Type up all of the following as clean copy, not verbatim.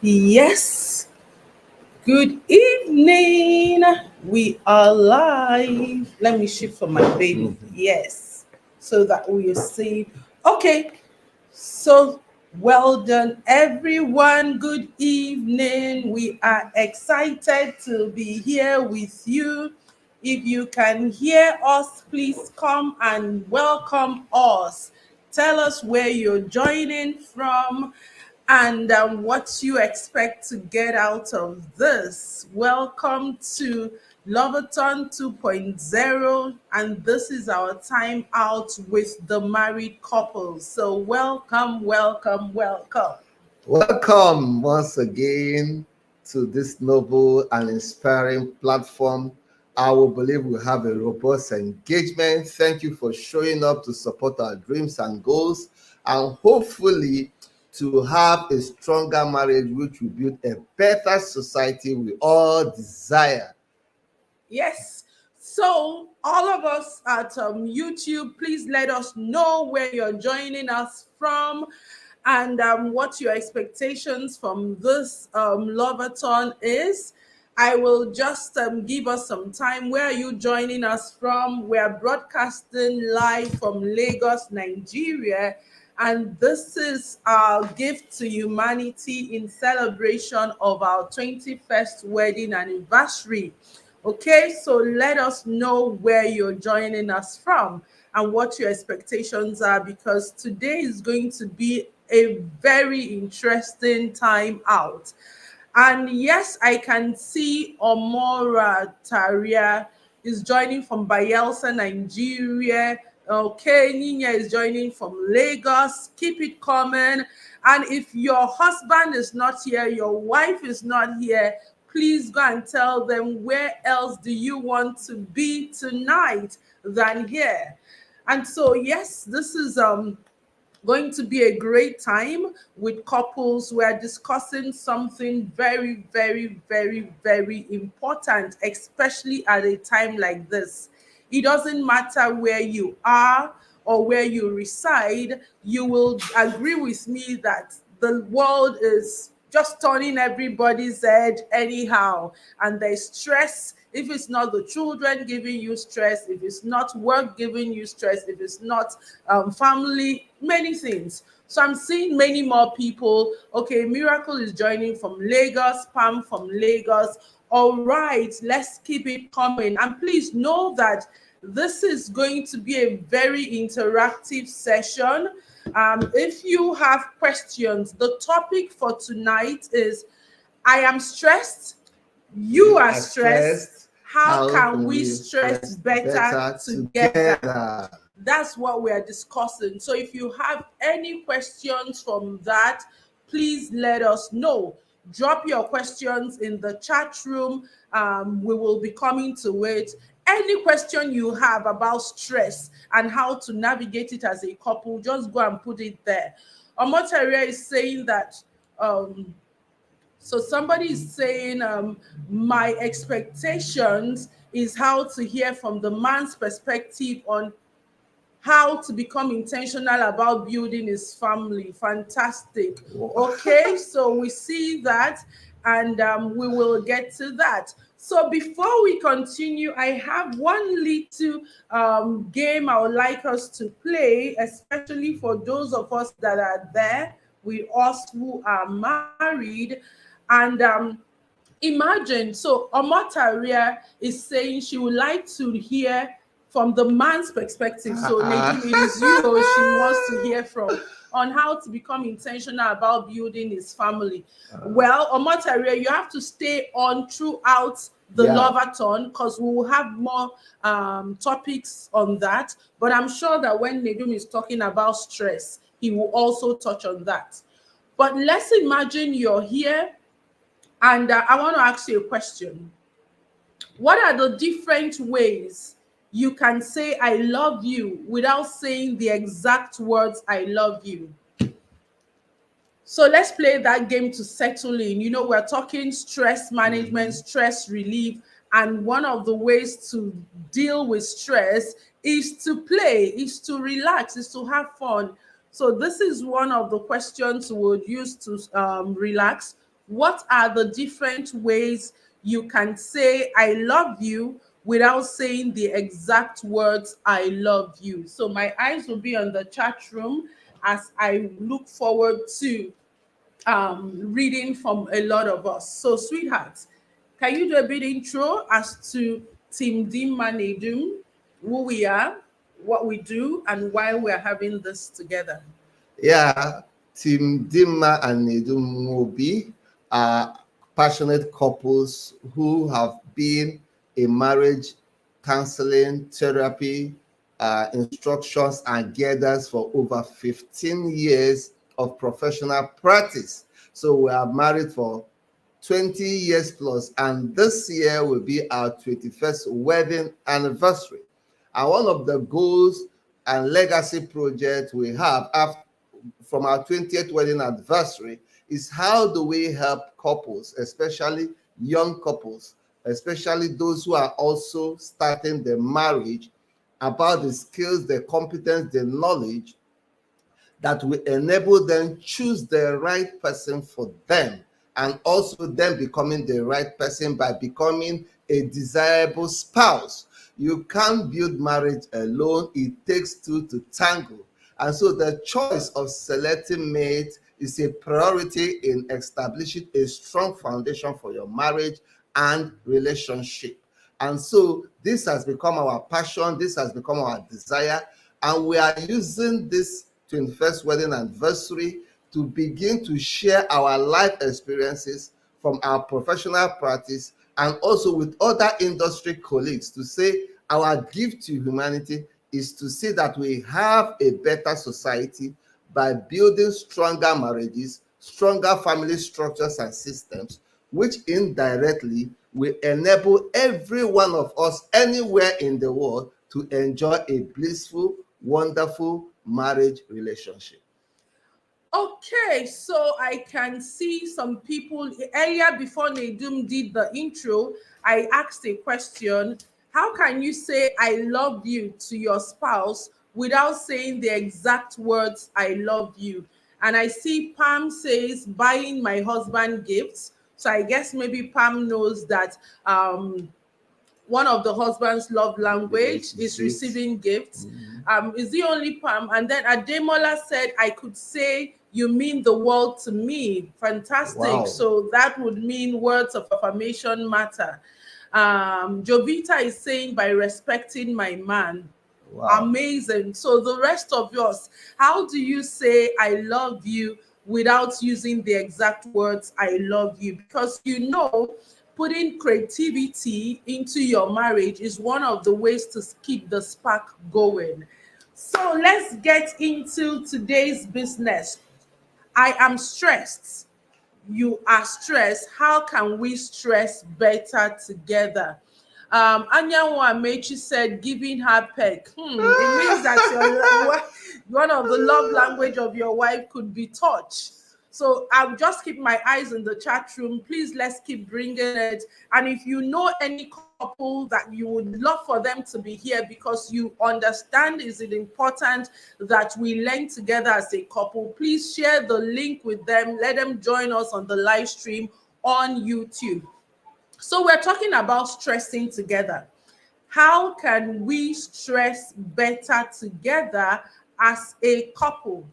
Yes, good evening. We are live. Let me shift for my baby. Yes, so that we see. Okay, so well done, everyone. Good evening. We are excited to be here with you. If you can hear us, please come and welcome us. Tell us where you're joining from and what you expect to get out of this. Welcome to LOVE-A-THON 2.0, and this is our time out with the married couples. So, welcome, welcome, welcome. Welcome once again to this noble and inspiring platform. I will believe we have a robust engagement. Thank you for showing up to support our dreams and goals, and hopefully to have a stronger marriage which will build a better society we all desire. Yes. So, all of us at YouTube, please let us know where you're joining us from and what your expectations from this LOVE-A-THON is. I will just give us some time. Where are you joining us from? We are broadcasting live from Lagos, Nigeria. And this is our gift to humanity in celebration of our 21st wedding anniversary. Okay, so let us know where you're joining us from and what your expectations are, because today is going to be a very interesting time out. And yes, I can see Omora Taria is joining from Bayelsa, Nigeria. Okay, Nina is joining from Lagos. Keep it coming. And if your husband is not here, your wife is not here, please go and tell them where else do you want to be tonight than here. And so, yes, this is going to be a great time with couples. We're discussing something very, very, very, very important, especially at a time like this. It doesn't matter where you are or where you reside, you will agree with me that the world is just turning everybody's head anyhow, and there's stress. If it's not the children giving you stress, if it's not work giving you stress, if it's not family, many things. So I'm seeing many more people. Okay, Miracle is joining from Lagos, Pam from Lagos. All right, let's keep it coming. And please know that this is going to be a very interactive session. If you have questions, the topic for tonight is I am stressed, you are stressed. How can we stress better together? That's what we are discussing. So if you have any questions from that, please let us know. Drop your questions in the chat room. We will be coming to it. Any question you have about stress and how to navigate it as a couple, just go and put it there. Omoteria is saying that so somebody is saying, my expectations is how to hear from the man's perspective on how to become intentional about building his family. Fantastic. Okay, so we see that, and we will get to that. So before we continue, I have one little game I would like us to play, especially for those of us that are there with us who are married. And imagine, so Omotaria is saying she would like to hear from the man's perspective. So Nadine, it is you she wants to hear from on how to become intentional about building his family. Well, Omotaria, you have to stay on throughout the LOVE-A-THON, because we will have more topics on that. But I'm sure that when Nedum is talking about stress, he will also touch on that. But let's imagine you're here, and I want to ask you a question. What are the different ways you can say I love you without saying the exact words I love you? So let's play that game to settle in. You know, we're talking stress management, stress relief, and one of the ways to deal with stress is to play, is to relax, is to have fun. So this is one of the questions we would use to relax. What are the different ways you can say I love you without saying the exact words I love you? So my eyes will be on the chat room as I look forward to reading from a lot of us. So, sweetheart, can you do a bit intro as to teamDinmaNedum, who we are, what we do, and why we're having this together? Yeah, Team Dimma and Nedum Mobi are passionate couples who have been in marriage counseling, therapy, instructions, and guidance for over 15 years of professional practice. So we are married for 20 years plus, and this year will be our 21st wedding anniversary. And one of the goals and legacy projects we have after from our 20th wedding anniversary is how do we help couples, especially young couples, especially those who are also starting their marriage, about the skills, the competence, the knowledge that will enable them choose the right person for them, and also them becoming the right person by becoming a desirable spouse. You can't build marriage alone. It takes two to tango. And so the choice of selecting mate is a priority in establishing a strong foundation for your marriage and relationship. And so this has become our passion, this has become our desire, and we are using this 21st wedding anniversary to begin to share our life experiences from our professional practice and also with other industry colleagues to say our gift to humanity is to see that we have a better society by building stronger marriages, stronger family structures and systems, which indirectly will enable every one of us anywhere in the world to enjoy a blissful, wonderful marriage relationship. Okay, so I can see some people earlier before Nedum did the intro. I asked a question. How can you say I love you to your spouse without saying the exact words I love you? And I see Pam says buying my husband gifts. So I guess maybe Pam knows that one of the husband's love language is Gifts. receiving gifts. Is the only Pam. And then Ademola said, I could say you mean the world to me. Fantastic. Wow. So that would mean words of affirmation matter. Jovita is saying by respecting my man. Wow. Amazing. So the rest of yours, how do you say I love you without using the exact words I love you? Because putting creativity into your marriage is one of the ways to keep the spark going. So let's get into today's business. I am stressed. You are stressed. How can we stress better together? Anyanwu Amechi said, giving her peck. It means that one of the love language of your wife could be touch. So I'll just keep my eyes in the chat room. Please, let's keep bringing it. And if you know any couple that you would love for them to be here because you understand is it important that we learn together as a couple, please share the link with them. Let them join us on the live stream on YouTube. So we're talking about stressing together. How can we stress better together as a couple?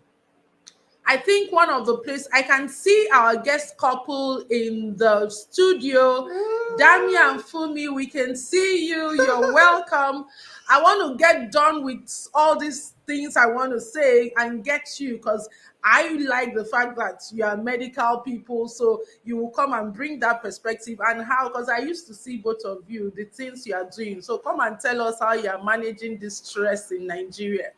I think one of the places I can see our guest couple in the studio, Dami and Fumi, we can see you. You're welcome. I want to get done with all these things I want to say and get you because I like the fact that you are medical people, so you will come and bring that perspective and how, because I used to see both of you, the things you are doing. So come and tell us how you are managing this stress in Nigeria.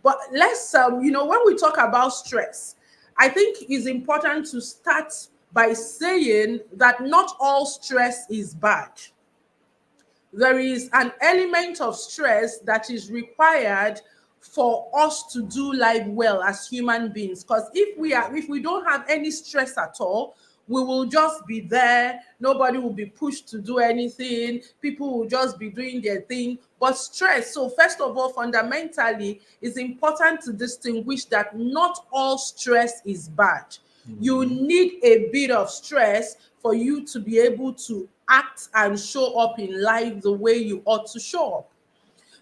But let's, when we talk about stress, I think it's important to start by saying that not all stress is bad. There is an element of stress that is required for us to do life well as human beings. Because if we don't have any stress at all, we will just be there. Nobody will be pushed to do anything. People will just be doing their thing. But stress, so first of all, fundamentally, it's important to distinguish that not all stress is bad. You need a bit of stress for you to be able to act and show up in life the way you ought to show up.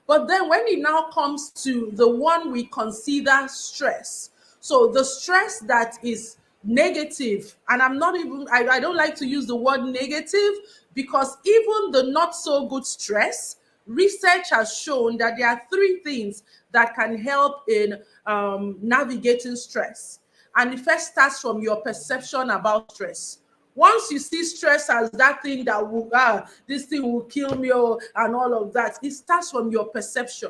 But then when it now comes to the one we consider stress, so the stress that is negative, and I don't like to use the word negative, because even the not so good stress, research has shown that there are three things that can help in navigating stress. And it first starts from your perception about stress. Once you see stress as that thing that will, this thing will kill me, and all of that, it starts from your perception.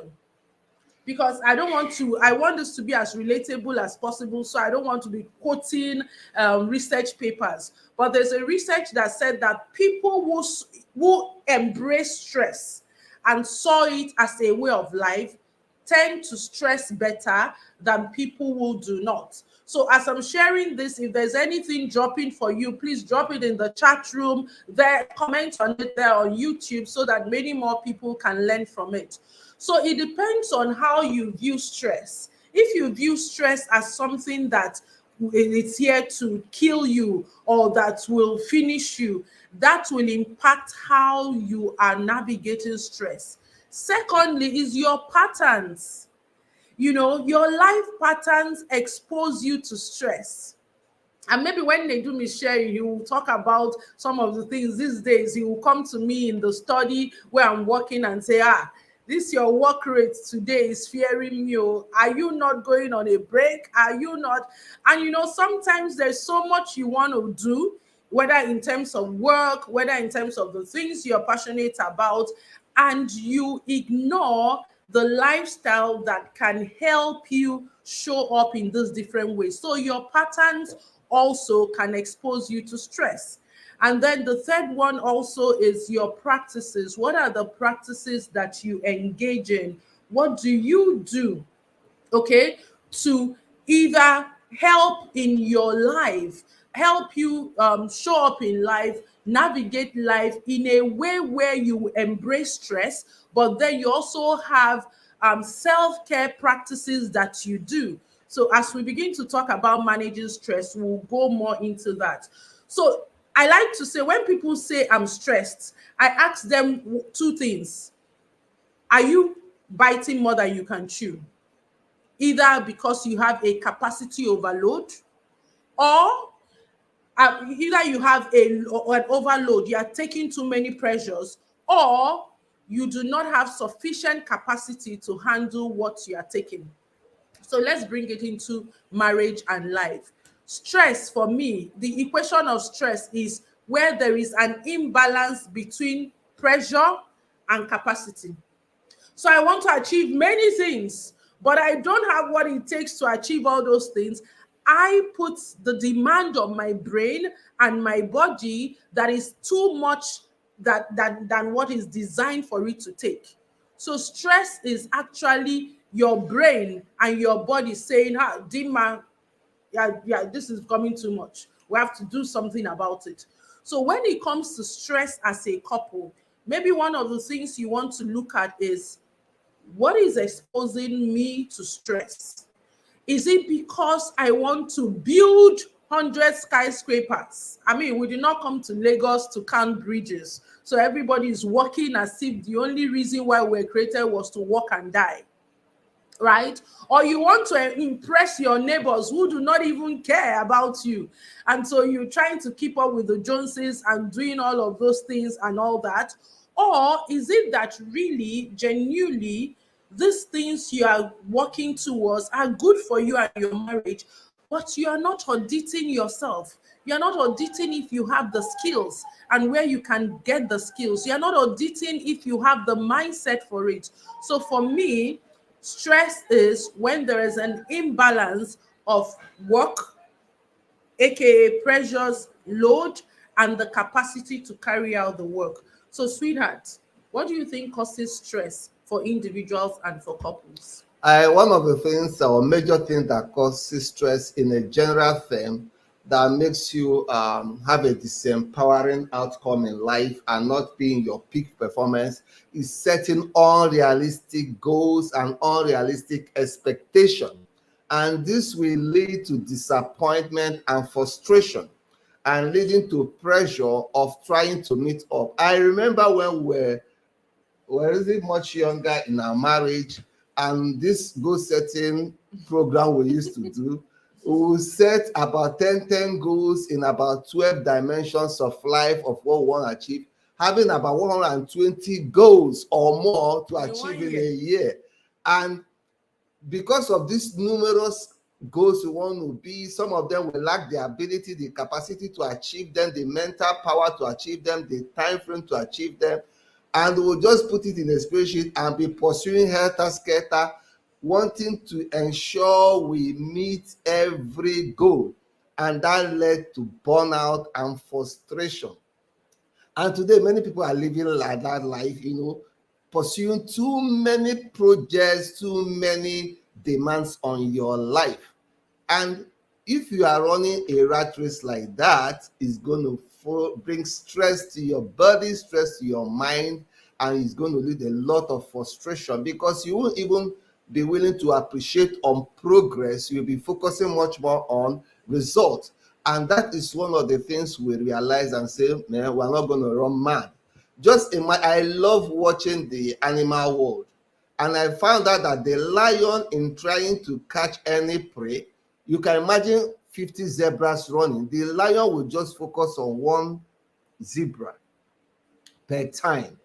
Because I want this to be as relatable as possible. So I don't want to be quoting research papers. But there's a research that said that people who embrace stress and saw it as a way of life tend to stress better than people who do not. So as I'm sharing this, if there's anything dropping for you, please drop it in the chat room there, comment on it there on YouTube, so that many more people can learn from it. So it depends on how you view stress. If you view stress as something that it's here to kill you or that will finish you, that will impact how you are navigating stress. Secondly, is your patterns. Your life patterns expose you to stress. And maybe when they do me sharing, he will talk about some of the things these days. He will come to me in the study where I'm working and say, this your work rate today is fearing me. Are you not going on a break? Are you not? And sometimes there's so much you want to do, whether in terms of work, whether in terms of the things you're passionate about, and you ignore the lifestyle that can help you show up in these different ways. So your patterns also can expose you to stress. And then the third one also is your practices. What are the practices that you engage in? What do you do, okay, to either help in your life, help you show up in life, navigate life in a way where you embrace stress, but then you also have self-care practices that you do. So as we begin to talk about managing stress, we'll go more into that. So I like to say, when people say I'm stressed, I ask them two things. Are you biting more than you can chew? Either because you have a capacity overload, or either you have an overload, you are taking too many pressures, or you do not have sufficient capacity to handle what you are taking. So let's bring it into marriage and life. Stress, for me, the equation of stress is where there is an imbalance between pressure and capacity. So I want to achieve many things, but I don't have what it takes to achieve all those things. I put the demand on my brain and my body that is too much than what is designed for it to take. So stress is actually your brain and your body saying, Dima, this is coming too much. We have to do something about it. So when it comes to stress as a couple, maybe one of the things you want to look at is, what is exposing me to stress? Is it because I want to build 100 skyscrapers? I mean, we did not come to Lagos to count bridges. So everybody is working as if the only reason why we're created was to work and die, right? Or you want to impress your neighbors who do not even care about you. And so you're trying to keep up with the Joneses and doing all of those things and all that. Or is it that really, genuinely, these things you are working towards are good for you and your marriage, but you are not auditing yourself? You're not auditing if you have the skills and where you can get the skills. You're not auditing if you have the mindset for it. So for me, stress is when there is an imbalance of work, aka pressures, load, and the capacity to carry out the work. So, sweetheart, what do you think causes stress for individuals and for couples? One of the things or major things that causes stress in a general term that makes you have a disempowering outcome in life and not being your peak performance is setting unrealistic goals and unrealistic expectations. And this will lead to disappointment and frustration and leading to pressure of trying to meet up. I remember when we're really much younger in our marriage, and this goal setting program we used to do, we will set about 10 goals in about 12 dimensions of life of what we want to achieve, having about 120 goals or more to In achieve one in year. a year. And because of these numerous goals we want to be, some of them will lack the ability, the capacity to achieve them, the mental power to achieve them, the time frame to achieve them, and we'll just put it in a spreadsheet and be pursuing helter skelter, wanting to ensure we meet every goal, and that led to burnout and frustration. And today, many people are living like that life, pursuing too many projects, too many demands on your life. And if you are running a rat race like that, it's going to bring stress to your body, stress to your mind, and it's going to lead a lot of frustration because you won't even be willing to appreciate on progress. You'll be focusing much more on results. And that is one of the things we realize and say, man, we're not going to run mad. Just I love watching the animal world. And I found out that the lion, in trying to catch any prey, you can imagine 50 zebras running. The lion will just focus on one zebra per time.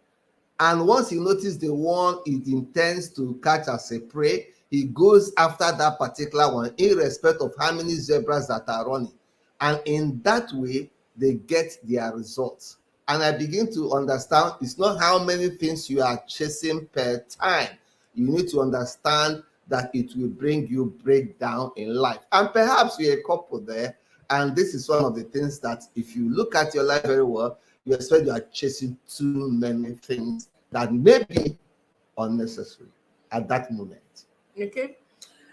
And once he notices the one it intends to catch as a prey, he goes after that particular one, irrespective of how many zebras that are running. And in that way, they get their results. And I begin to understand it's not how many things you are chasing per time. You need to understand that it will bring you breakdown in life. And perhaps you're a couple there, and this is one of the things that if you look at your life very well, you expect you are chasing too many things that may be unnecessary at that moment. Okay.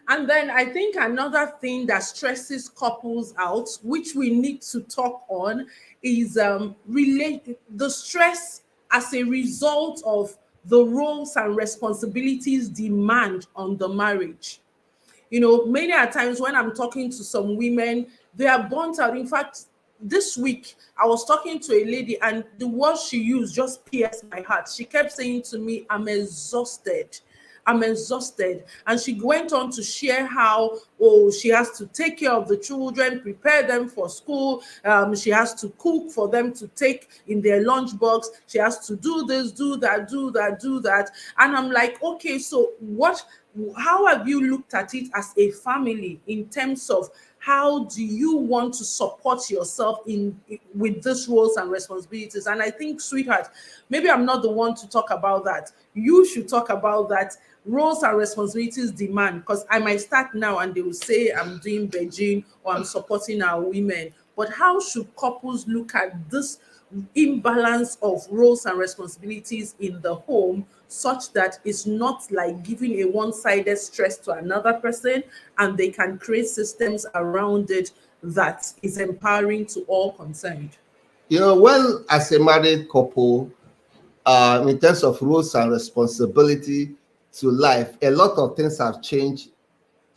And then I think another thing that stresses couples out, which we need to talk on, is relate the stress as a result of the roles and responsibilities demand on the marriage. Many a times when I'm talking to some women, they are burnt out. In fact, this week I was talking to a lady, and the words she used just pierced my heart. She kept saying to me, I'm exhausted. I'm exhausted. And she went on to share how, she has to take care of the children, prepare them for school. She has to cook for them to take in their lunchbox. She has to do this, do that, do that, do that. And I'm like, okay, so how have you looked at it as a family in terms of how do you want to support yourself with these roles and responsibilities? And I think, sweetheart, maybe I'm not the one to talk about that. You should talk about that. Roles and responsibilities demand, because I might start now and they will say I'm doing Beijing or I'm supporting our women. But how should couples look at this imbalance of roles and responsibilities in the home, such that it's not like giving a one-sided stress to another person, and they can create systems around it that is empowering to all concerned? When as a married couple, in terms of roles and responsibility to life, a lot of things have changed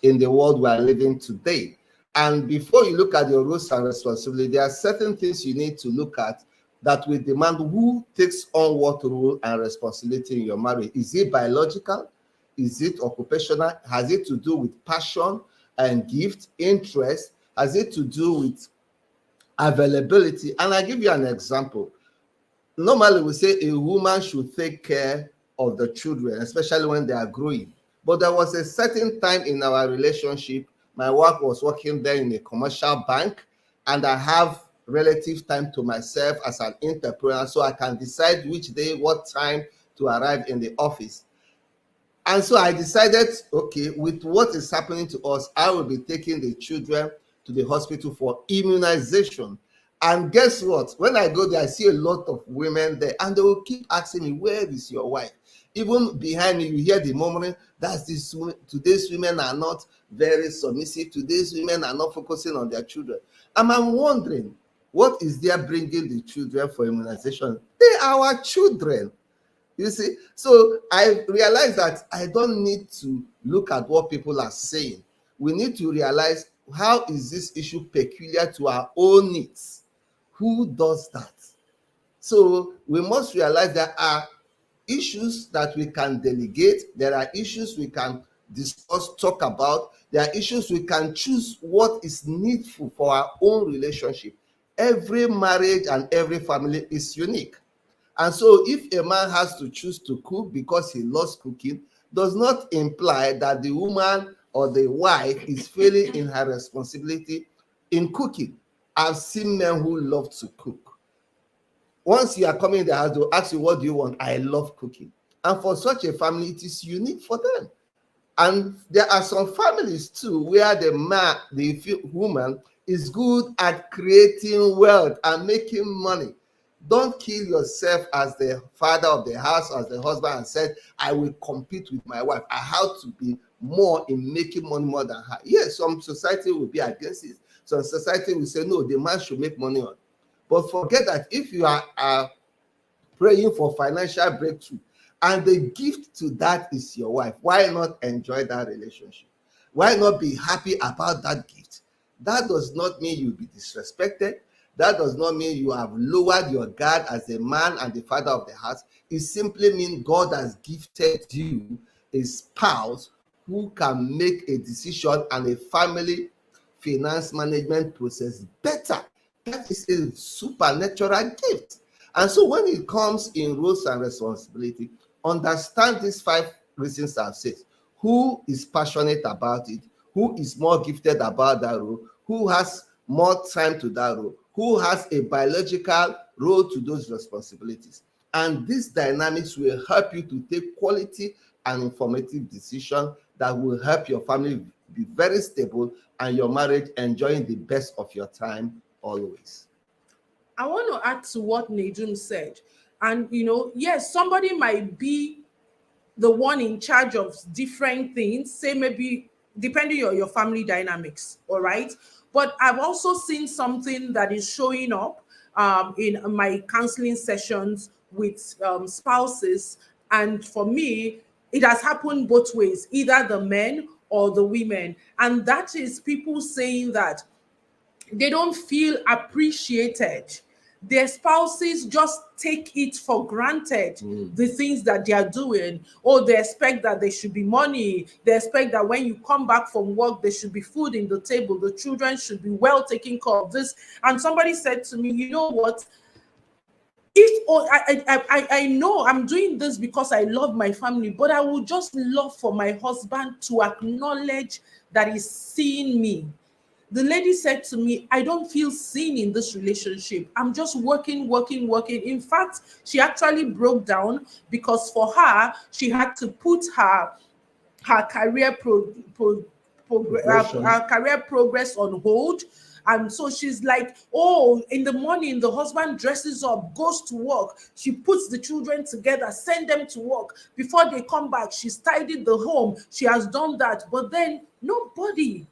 in the world we are living today. And before you look at your roles and responsibility, there are certain things you need to look at that will demand who takes on what role and responsibility in your marriage. Is it biological? Is it occupational? Has it to do with passion and gift, interest? Has it to do with availability? And I give you an example. Normally we say a woman should take care of the children, especially when they are growing. But there was a certain time in our relationship, my wife was working there in a commercial bank, and I have relative time to myself as an entrepreneur, so I can decide which day, what time to arrive in the office. And so I decided, okay, with what is happening to us, I will be taking the children to the hospital for immunization. And guess what? When I go there, I see a lot of women there, and they will keep asking me, where is your wife? Even behind me, you hear the murmuring, that's this, today's women are not very submissive, today's women are not focusing on their children. And I'm wondering, what is there bringing the children for immunization? They are our children. You see, so I realize that I don't need to look at what people are saying. We need to realize, how is this issue peculiar to our own needs? Who does that? So we must realize there are issues that we can delegate, there are issues we can discuss, talk about, there are issues we can choose what is needful for our own relationship. Every marriage and every family is unique. And so if a man has to choose to cook because he loves cooking, does not imply that the woman or the wife is failing in her responsibility in cooking. I've seen men who love to cook. Once you are coming in the house, they'll ask you, what do you want? I love cooking. And for such a family, it is unique for them. And there are some families too where the man, the woman is good at creating wealth and making money. Don't kill yourself as the father of the house, as the husband, and said, I will compete with my wife. I have to be more in making money more than her. Yes, some society will be against it. Some society will say, no, the man should make money on. But forget that if you are praying for financial breakthrough, and the gift to that is your wife, why not enjoy that relationship? Why not be happy about that gift? That does not mean you'll be disrespected. That does not mean you have lowered your guard as a man and the father of the house. It simply means God has gifted you a spouse who can make a decision and a family finance management process better. That is a supernatural gift. And so when it comes in roles and responsibility, understand these 5 reasons I've said. Who is passionate about it? Who is more gifted about that role? Who has more time to that role? Who has a biological role to those responsibilities? And these dynamics will help you to take quality and informative decisions that will help your family be very stable and your marriage enjoying the best of your time always. I want to add to what Nedum said. And, yes, somebody might be the one in charge of different things, say maybe depending on your family dynamics, all right? But I've also seen something that is showing up in my counseling sessions with spouses. And for me, it has happened both ways, either the men or the women. And that is people saying that they don't feel appreciated. Their spouses just take it for granted, the things that they are doing. Oh, they expect that there should be money. They expect that when you come back from work, there should be food in the table. The children should be well taken care of. This. And somebody said to me, you know what? If I know I'm doing this because I love my family, but I would just love for my husband to acknowledge that he's seeing me. The lady said to me, I don't feel seen in this relationship. I'm just working, working, working. In fact, she actually broke down because for her, she had to put her career her career progress on hold. And so she's like, oh, in the morning, the husband dresses up, goes to work. She puts the children together, send them to work. Before they come back, she's tidied the home. She has done that. But then nobody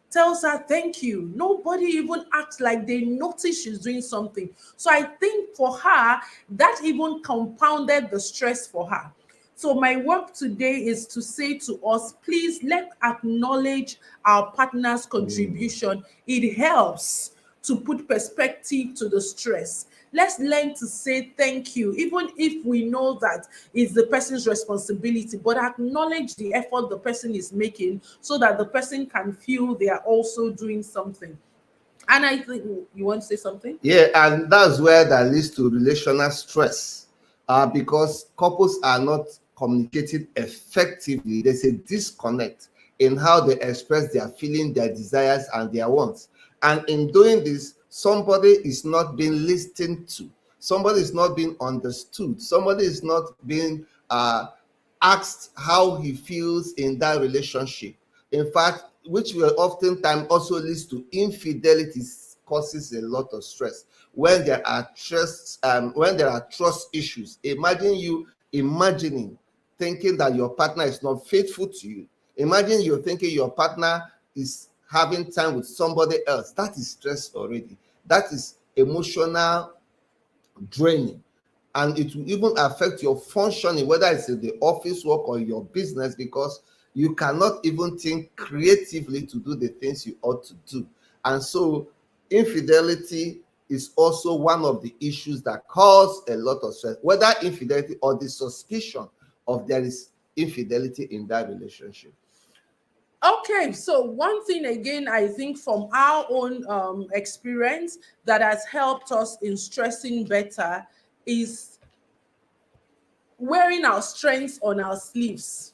tells her thank you. Nobody even acts like they notice she's doing something. So I think for her, that even compounded the stress for her. So my work today is to say to us, please let's acknowledge our partner's contribution. It helps to put perspective to the stress. Let's learn to say thank you, even if we know that it's the person's responsibility, but acknowledge the effort the person is making so that the person can feel they are also doing something. And I think you want to say something? Yeah, and that's where that leads to relational stress, because couples are not communicating effectively. There's a disconnect in how they express their feelings, their desires, and their wants. And in doing this, somebody is not being listened to. Somebody is not being understood. Somebody is not being asked how he feels in that relationship. In fact, which will oftentimes also leads to infidelity, causes a lot of stress when there are trust issues. Imagine you imagining thinking that your partner is not faithful to you. Imagine you're thinking your partner is having time with somebody else. That is stress already. That is emotional draining. And it will even affect your functioning, whether it's in the office work or your business, because you cannot even think creatively to do the things you ought to do. And so infidelity is also one of the issues that cause a lot of stress, whether infidelity or the suspicion of there is infidelity in that relationship. Okay, so one thing again, I think from our own experience that has helped us in stressing better is wearing our strengths on our sleeves.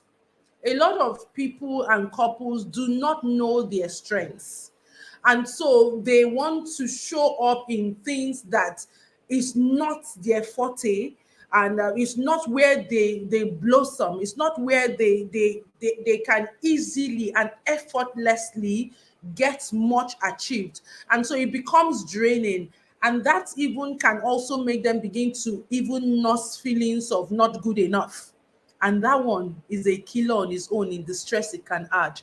A lot of people and couples do not know their strengths, and so they want to show up in things that is not their forte, and it's not where they blossom. It's not where they can easily and effortlessly get much achieved, and so it becomes draining. And that even can also make them begin to even nurse feelings of not good enough, and that one is a killer on its own in the stress it can add.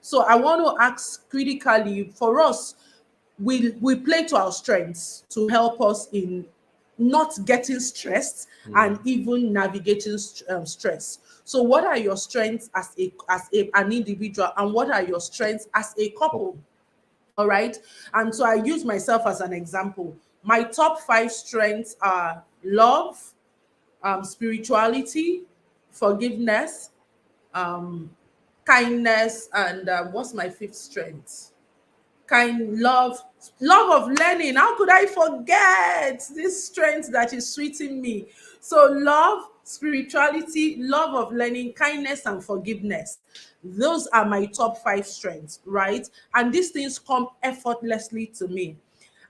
So I want to ask critically for us, we play to our strengths to help us in not getting stressed and even navigating stress. So what are your strengths as an individual, and what are your strengths as a couple? All right. And so I use myself as an example. My top 5 strengths are love, spirituality, forgiveness, um, kindness, and what's my 5th strength? Love of learning. How could I forget this strength that is sweeting me? So love, spirituality, love of learning, kindness, and forgiveness. Those are my top 5 strengths, right? And these things come effortlessly to me.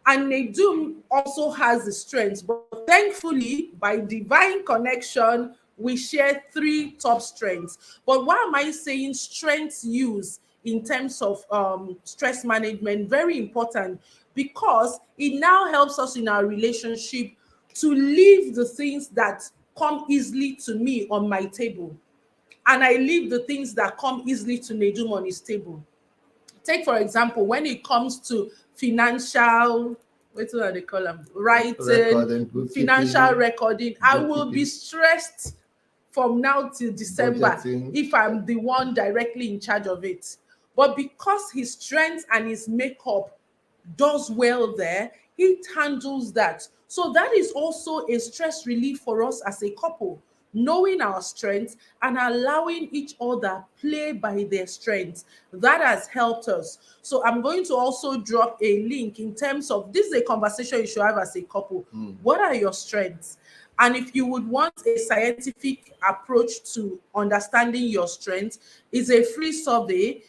And Nedum also has the strengths, but thankfully, by divine connection, we share 3 top strengths. But why am I saying strengths use in terms of stress management? Very important, because it now helps us in our relationship to leave the things that come easily to me on my table, and I leave the things that come easily to Nedum on his table. Take for example, when it comes to financial, what do they call them, writing, Recording, financial bookkeeping, recording, I will be bookkeeping, stressed from now till December budgeting. if I'm the one directly in charge of it. But because his strength and his makeup does well there, he handles that. So that is also a stress relief for us as a couple, knowing our strengths and allowing each other play by their strengths. That has helped us. So I'm going to also drop a link in terms of, this is a conversation you should have as a couple. What are your strengths? And if you would want a scientific approach to understanding your strengths, it's a free survey.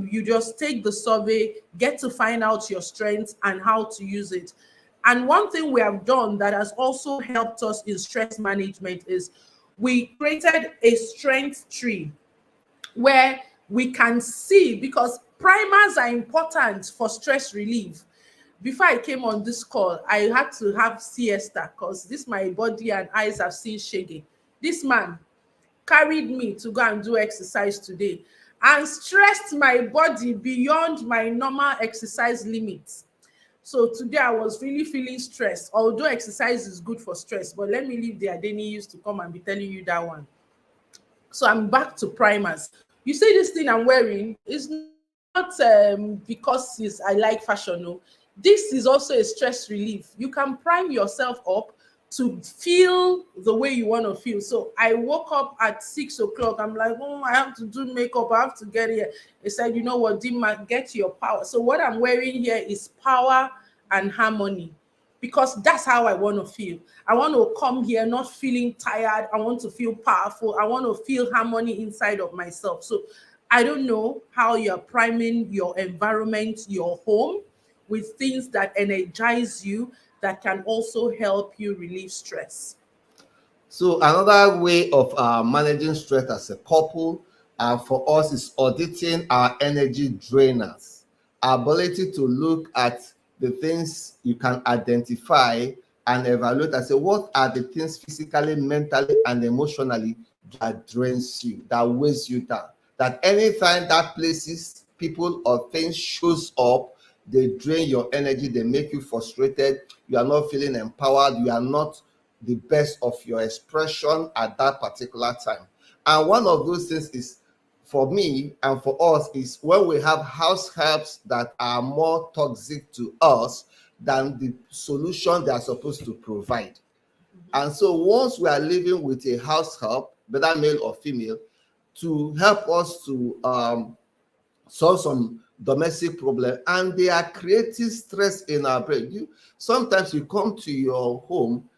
You just take the survey, get to find out your strengths and how to use it. And one thing we have done that has also helped us in stress management is we created a strength tree where we can see, because primers are important for stress relief. Before I came on this call, I had to have siesta because this my body and eyes have seen shaggy. This man carried me to go and do exercise today and stressed my body beyond my normal exercise limits. So today I was really feeling stressed, although exercise is good for stress, but let me leave the Adeni used to come and be telling you that one. So I'm back to primers. You see this thing I'm wearing is not because I like fashion. No, this is also a stress relief. You can prime yourself up to feel the way you want to feel. So I woke up at 6 o'clock. I'm like, oh, I have to do makeup. I have to get here. They said, you know what, Dima, get your power. So what I'm wearing here is power and harmony, because that's how I want to feel. I want to come here not feeling tired. I want to feel powerful. I want to feel harmony inside of myself. So I don't know how you're priming your environment, your home, with things that energize you, that can also help you relieve stress. So another way of managing stress as a couple for us is auditing our energy drainers. Our ability to look at the things you can identify and evaluate and say, what are the things physically, mentally, and emotionally that drains you, that weighs you down. That anytime that places, people or things shows up, they drain your energy, they make you frustrated, you are not feeling empowered, you are not the best of your expression at that particular time. And one of those things is, for me and for us, is when we have house helps that are more toxic to us than the solution they are supposed to provide. And so once we are living with a house help, whether male or female, to help us to solve some domestic problem, and they are creating stress in our brain. Sometimes you come to your home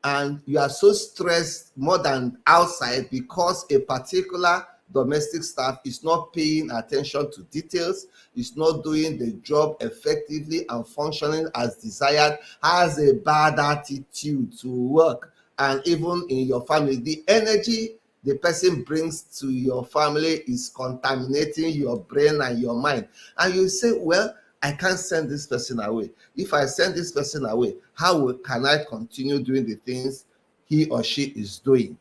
and you are so stressed more than outside because a particular domestic staff is not paying attention to details, is not doing the job effectively and functioning as desired, has a bad attitude to work. And even in your family, the energy the person brings to your family is contaminating your brain and your mind. And you say, well, I can't send this person away. If I send this person away, can I continue doing the things he or she is doing?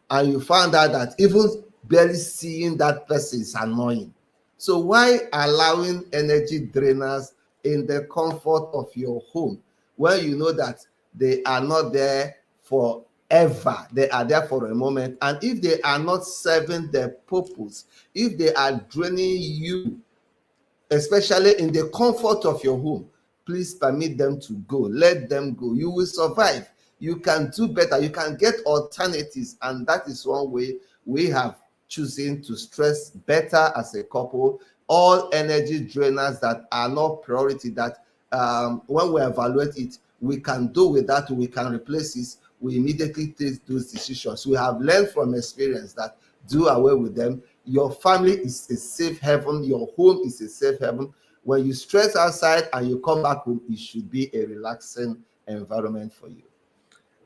And you found out that even barely seeing that person is annoying. So why allowing energy drainers in the comfort of your home when you know that they are not there forever? They are there for a moment. And if they are not serving their purpose, if they are draining you, especially in the comfort of your home, please permit them to go. Let them go. You will survive. You can do better. You can get alternatives. And that is one way we have chosen to stress better as a couple. All energy drainers that are not priority, that when we evaluate it, we can do with that, we can replace it, we immediately take those decisions. We have learned from experience that do away with them. Your family is a safe haven. Your home is a safe haven. When you stress outside and you come back home, it should be a relaxing environment for you.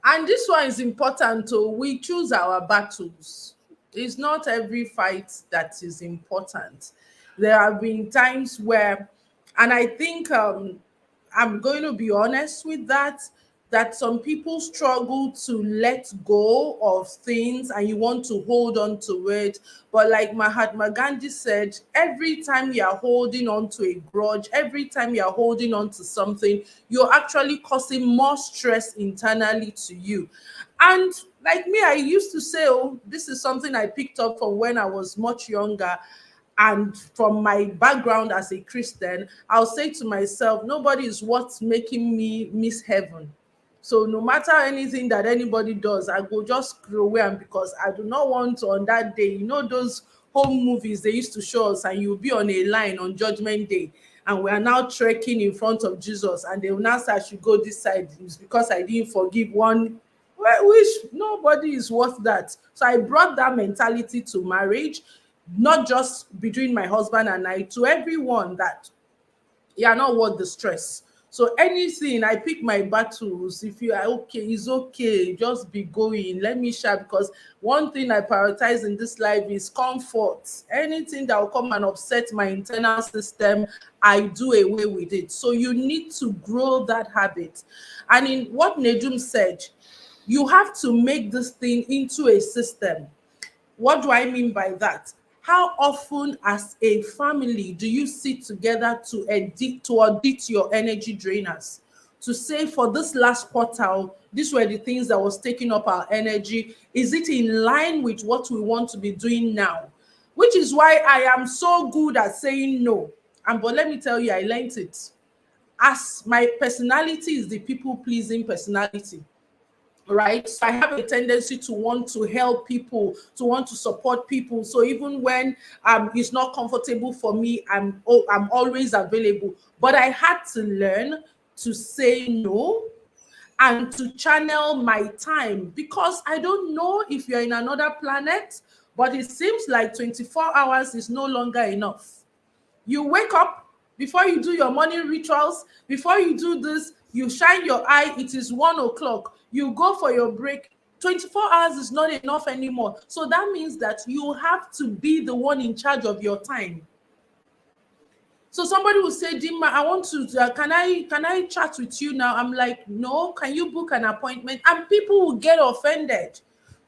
And this one is important too. We choose our battles. It's not every fight that is important. There have been times where, and I think I'm going to be honest with that, that some people struggle to let go of things and you want to hold on to it. But like Mahatma Gandhi said, every time you are holding on to a grudge, every time you are holding on to something, you're actually causing more stress internally to you. And like me, I used to say, oh, this is something I picked up from when I was much younger. And from my background as a Christian, I'll say to myself, nobody is what's making me miss heaven. So no matter anything that anybody does, I go just screw away. And because I do not want to, on that day, you know, those home movies they used to show us, and you'll be on a line on Judgment Day, and we are now trekking in front of Jesus, and they will now say I should go this side. It's because I didn't forgive one, which nobody is worth that. So I brought that mentality to marriage, not just between my husband and I, to everyone, that you are not worth the stress. So anything, I pick my battles. If you are okay, it's okay. Just be going. Let me share, because one thing I prioritize in this life is comfort. Anything that will come and upset my internal system, I do away with it. So you need to grow that habit. And in what Nedum said, you have to make this thing into a system. What do I mean by that? How often as a family do you sit together to audit your energy drainers? To say, for this last quarter, these were the things that was taking up our energy. Is it in line with what we want to be doing now? Which is why I am so good at saying no. And but let me tell you, I learned it. As my personality is the people pleasing personality, right? So I have a tendency to want to help people, to want to support people. So even when it's not comfortable for me, I'm always available. But I had to learn to say no and to channel my time, because I don't know if you're in another planet, but it seems like 24 hours is no longer enough. You wake up, before you do your morning rituals, before you do this, you shine your eye, it is 1 o'clock. You go for your break. 24 hours is not enough anymore. So that means that you have to be the one in charge of your time. So somebody will say, Dima, I want to, can I chat with you now? I'm like, no, can you book an appointment? And people will get offended.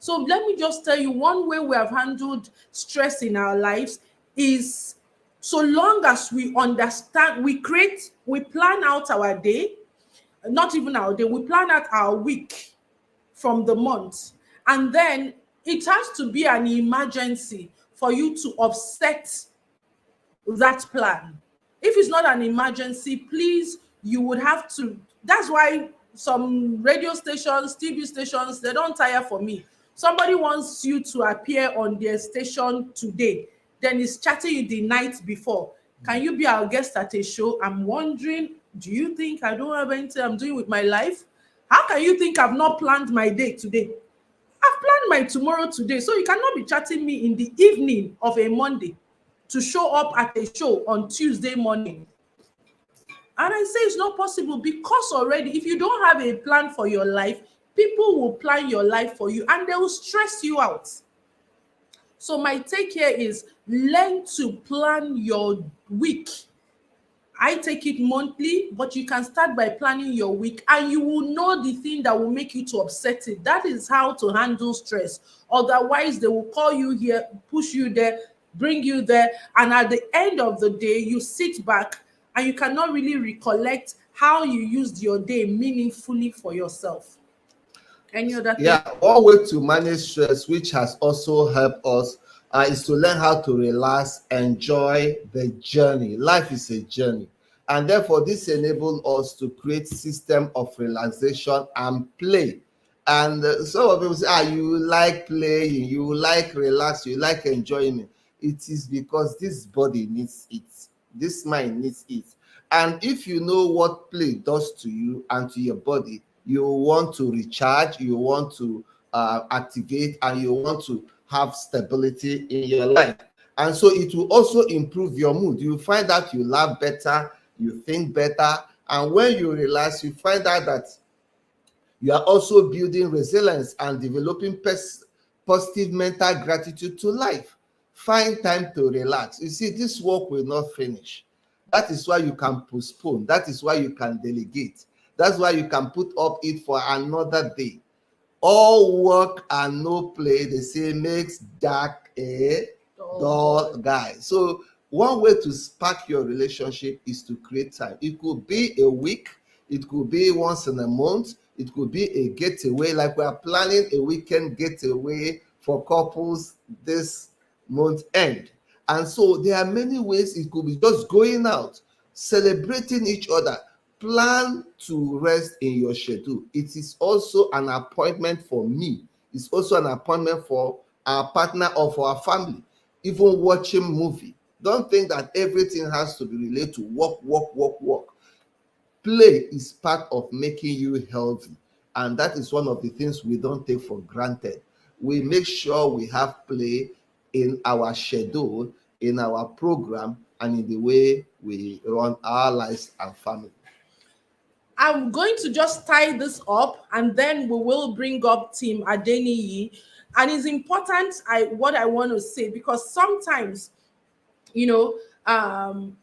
So let me just tell you, one way we have handled stress in our lives is, so long as we understand, we plan out our day, not even our day, we plan out our week from the month. And then it has to be an emergency for you to offset that plan. If it's not an emergency, please, you would have to. That's why some radio stations, TV stations, they don't tire for me. Somebody wants you to appear on their station today, then is chatting you the night before. Can you be our guest at a show? I'm wondering, do you think I don't have anything I'm doing with my life? How can you think I've not planned my day today? I've planned my tomorrow today. So you cannot be chatting me in the evening of a Monday to show up at a show on Tuesday morning. And I say it's not possible, because already, if you don't have a plan for your life, people will plan your life for you and they will stress you out. So my take here is, learn to plan your week. I take it monthly, but you can start by planning your week and you will know the thing that will make you to upset it. That is how to handle stress. Otherwise, they will call you here, push you there, bring you there, and at the end of the day, you sit back and you cannot really recollect how you used your day meaningfully for yourself. Any other thing? Yeah, one way to manage stress, which has also helped us, is to learn how to relax, enjoy the journey. Life is a journey, and therefore this enables us to create system of relaxation and play. And some of people say, you like playing, you like relax, you like enjoyment. It is because this body needs it, this mind needs it. And if you know what play does to you and to your body, you want to recharge, you want to activate, and you want to have stability in your life. And so it will also improve your mood. You find that you laugh better, you think better, and when you relax, you find out that you are also building resilience and developing positive mental gratitude to life. Find time to relax. You see, this work will not finish. That is why you can postpone. That is why you can delegate. That's why you can put up it for another day. All work and no play, they say, makes Jack a dull guy. So one way to spark your relationship is to create time. It could be a week, it could be once in a month, it could be a getaway. Like we are planning a weekend getaway for couples this month end. And so there are many ways. It could be just going out, celebrating each other. Plan to rest in your schedule. It is also an appointment for me. It's also an appointment for our partner or for our family. Even watching movie. Don't think that everything has to be related to work, work, work, work. Play is part of making you healthy, and that is one of the things we don't take for granted. We make sure we have play in our schedule, in our program, and in the way we run our lives and family. I'm going to just tie this up and then we will bring up Team Adeniyi. And it's important, what I want to say, because sometimes, you know, Nedum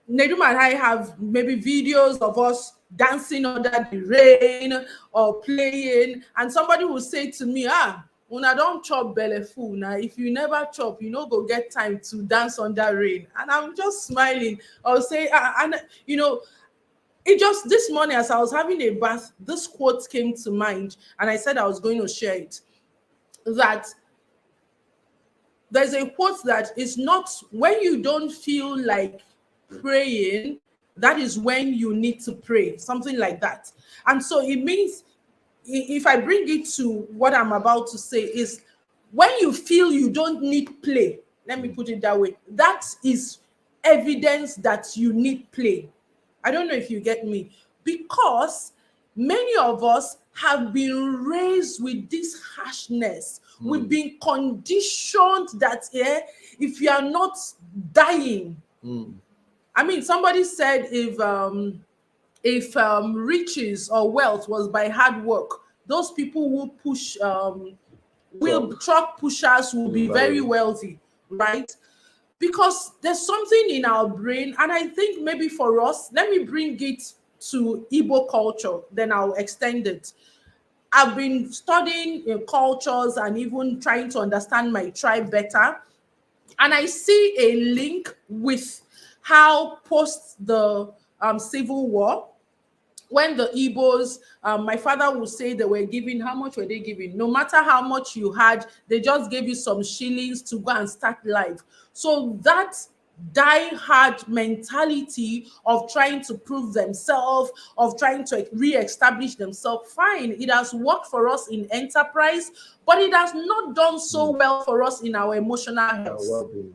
and I have maybe videos of us dancing under the rain or playing, and somebody will say to me, una don't chop belle full. Now, if you never chop, you no go get time to dance under rain. And I'm just smiling. I'll say, and you know, it just, this morning as I was having a bath, this quote came to mind, and I said I was going to share it. That there's a quote that is not when you don't feel like praying, that is when you need to pray, something like that. And so it means, if I bring it to what I'm about to say, is when you feel you don't need play, let me put it that way, that is evidence that you need play. I don't know if you get me, because many of us have been raised with this harshness. We've been conditioned that if you are not dying, I mean, somebody said if riches or wealth was by hard work, those people who push truck pushers will be very wealthy, right? Because there's something in our brain, and I think maybe for us, let me bring it to Igbo culture, then I'll extend it. I've been studying cultures and even trying to understand my tribe better. And I see a link with how post the Civil War, when the Igbos, my father would say they were giving, how much were they giving? No matter how much you had, they just gave you some shillings to go and start life. So that die-hard mentality of trying to prove themselves, of trying to re-establish themselves, fine. It has worked for us in enterprise, but it has not done so well for us in our emotional health. Well-being.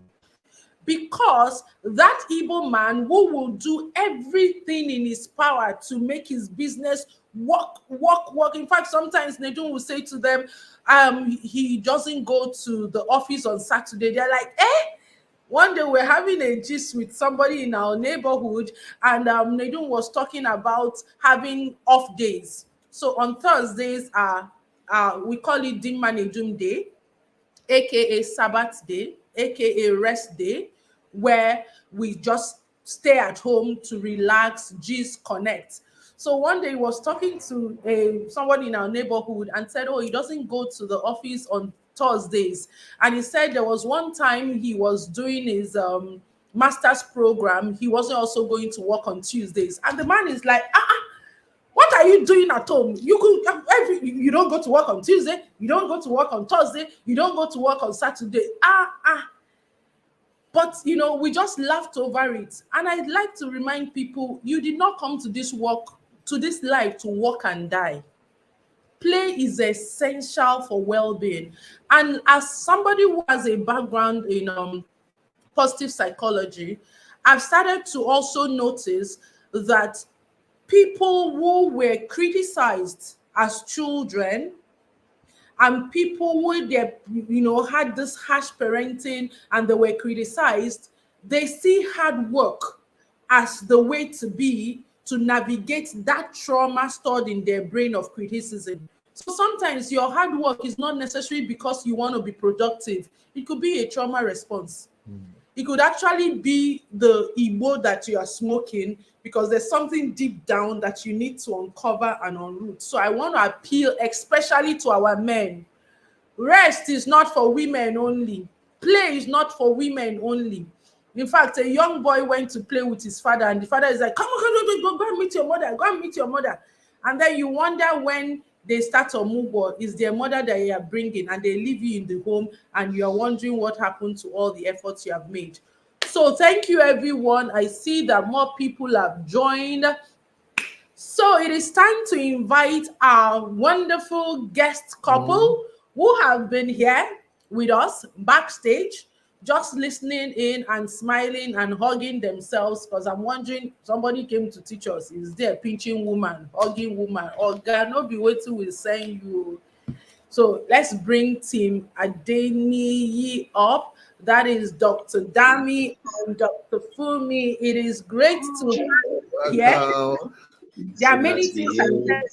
Because that Igbo man who will do everything in his power to make his business work. In fact, sometimes Nedum will say to them, he doesn't go to the office on Saturday. They're like, eh? One day we're having a gist with somebody in our neighborhood, and Nedum was talking about having off days. So on Thursdays we call it teamDinmaNedum Day, aka Sabbath day, aka rest day, where we just stay at home to relax, just connect. So one day he was talking to somebody in our neighborhood and said, oh, he doesn't go to the office on Thursdays. And he said there was one time he was doing his master's program. He wasn't also going to work on Tuesdays. And the man is like, what are you doing at home? You don't go to work on Tuesday, you don't go to work on Thursday, you don't go to work on Saturday. But we just laughed over it. And I'd like to remind people, you did not come to this life to work and die. Play is essential for well-being. And as somebody who has a background in positive psychology, I've started to also notice that people who were criticized as children and people who had this harsh parenting and they were criticized, they see hard work as the way to be to navigate that trauma stored in their brain of criticism. So sometimes your hard work is not necessarily because you want to be productive. It could be a trauma response. It could actually be the Igbo that you are smoking because there's something deep down that you need to uncover and unroot. So I want to appeal especially to our men. Rest is not for women only. Play is not for women only. In fact, a young boy went to play with his father and the father is like, come on, go and meet your mother, go and meet your mother. And then you wonder when they start to move on, is their mother that you are bringing and they leave you in the home and you are wondering what happened to all the efforts you have made. So thank you, everyone. I see that more people have joined. So it is time to invite our wonderful guest couple who have been here with us backstage, just listening in and smiling and hugging themselves, because I'm wondering, somebody came to teach us, is there pinching woman, hugging woman, or God not be waiting with saying you. So let's bring Team Adeniyi up. That is Dr. Dami and Dr. Fumi. It is great to have you here. There are many things I said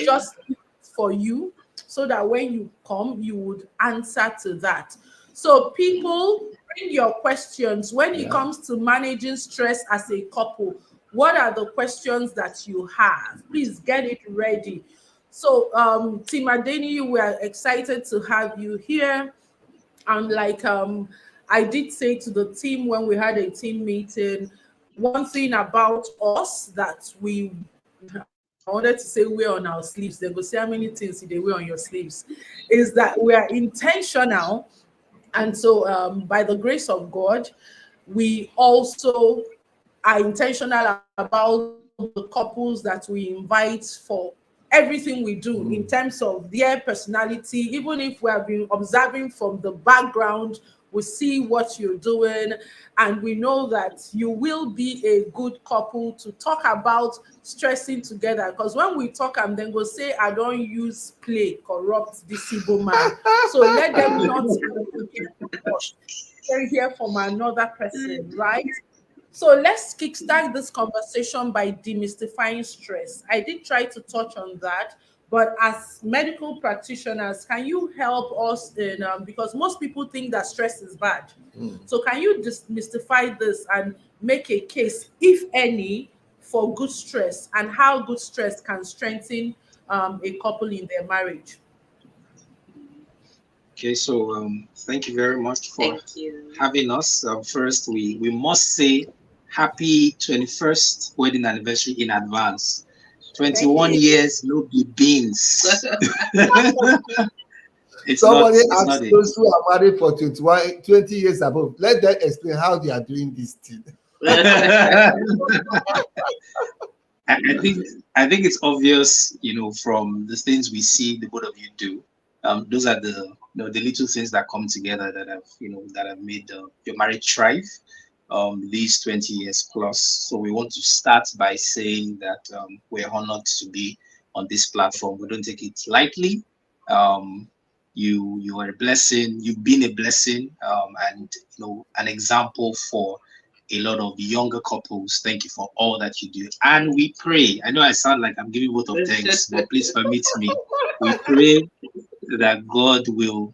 just for you, so that when you come, you would answer to that. So people, bring your questions. When it comes to managing stress as a couple, what are the questions that you have? Please get it ready. So Team Adeni, we are excited to have you here. And like I did say to the team when we had a team meeting, one thing about us that I wanted to say wear on our sleeves, they go say how many things they wear on your sleeves, is that we are intentional. And so by the grace of God, we also are intentional about the couples that we invite for everything we do in terms of their personality. Even if we have been observing from the background, we see what you're doing, and we know that you will be a good couple to talk about stressing together. Because when we talk and then go say, I don't use play, corrupt this Igbo man. So let them not hear from another person, right? So let's kickstart this conversation by demystifying stress. I did try to touch on that, but as medical practitioners, can you help us in, because most people think that stress is bad. So can you demystify this and make a case, if any, for good stress and how good stress can strengthen a couple in their marriage. Okay, so thank you very much for having us. First, we must say happy 21st wedding anniversary in advance. Thank 21 you. years, no be beans. it's not. Somebody It's not asked a. those who are married for 21, 20 years above, let them explain how they are doing this thing. I think it's obvious, from the things we see the both of you do. Those are the little things that come together that have made your marriage thrive. These 20 years plus. So we want to start by saying that we're honored to be on this platform. We don't take it lightly. Um, you are a blessing. You've been a blessing, and an example for a lot of younger couples. Thank you for all that you do. And we pray. I know I sound like I'm giving vote of thanks, but please permit me. We pray that God will,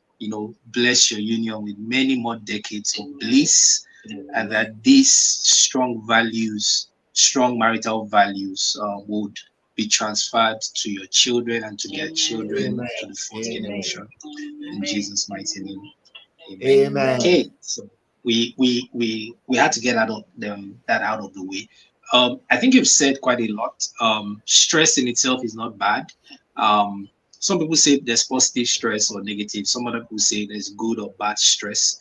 bless your union with many more decades of bliss, and that these strong marital values, would be transferred to your children and to their children Amen. to the fourth Amen. generation. In Jesus' mighty name. Amen. Okay, so we had to get that out of the way. I think you've said quite a lot. Stress in itself is not bad. Some people say there's positive stress or negative. Some other people say there's good or bad stress.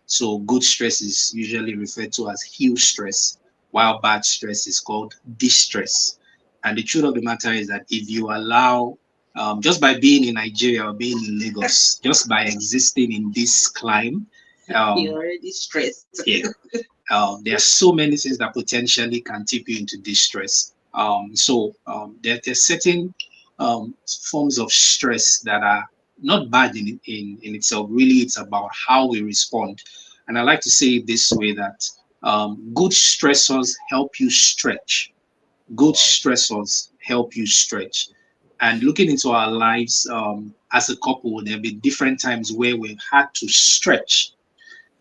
So good stress is usually referred to as heal stress, while bad stress is called distress. And the truth of the matter is that if you allow, just by being in Nigeria or being in Lagos, just by existing in this climate, you're already stressed. Yeah. There are so many things that potentially can tip you into distress. There's certain forms of stress that are not bad in itself. Really, it's about how we respond. And I like to say it this way, that good stressors help you stretch. Good stressors help you stretch. And looking into our lives, as a couple, there have been different times where we've had to stretch,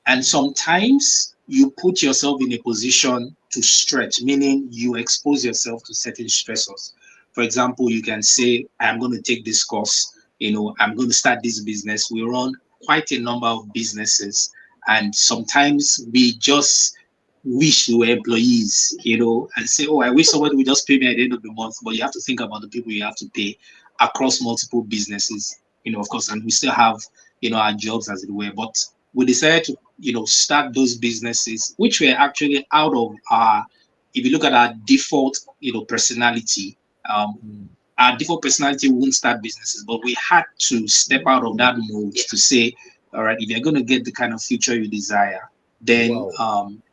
and sometimes you put yourself in a position to stretch, meaning you expose yourself to certain stressors. For example, you can say, I'm going to take this course, I'm going to start this business. We run quite a number of businesses, and sometimes we just wish we were employees, and say, oh, I wish somebody would just pay me at the end of the month. But you have to think about the people you have to pay across multiple businesses, of course, and we still have, our jobs, as it were. But we decided to, start those businesses, which were actually out of our, if you look at our default, personality, our default personality won't start businesses, but we had to step out of that mode to say, all right, if you're going to get the kind of future you desire, then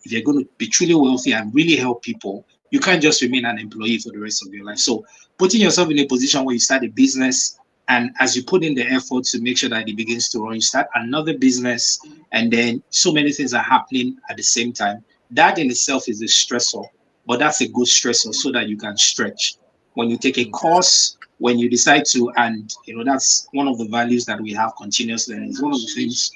if you're going to be truly wealthy and really help people, you can't just remain an employee for the rest of your life. So putting yourself in a position where you start a business, and as you put in the effort to make sure that it begins to run, you start another business, and then so many things are happening at the same time. That in itself is a stressor, but that's a good stressor so that you can stretch. When you take a course, when you decide to, and that's one of the values that we have, continuous learning. It's one of the things.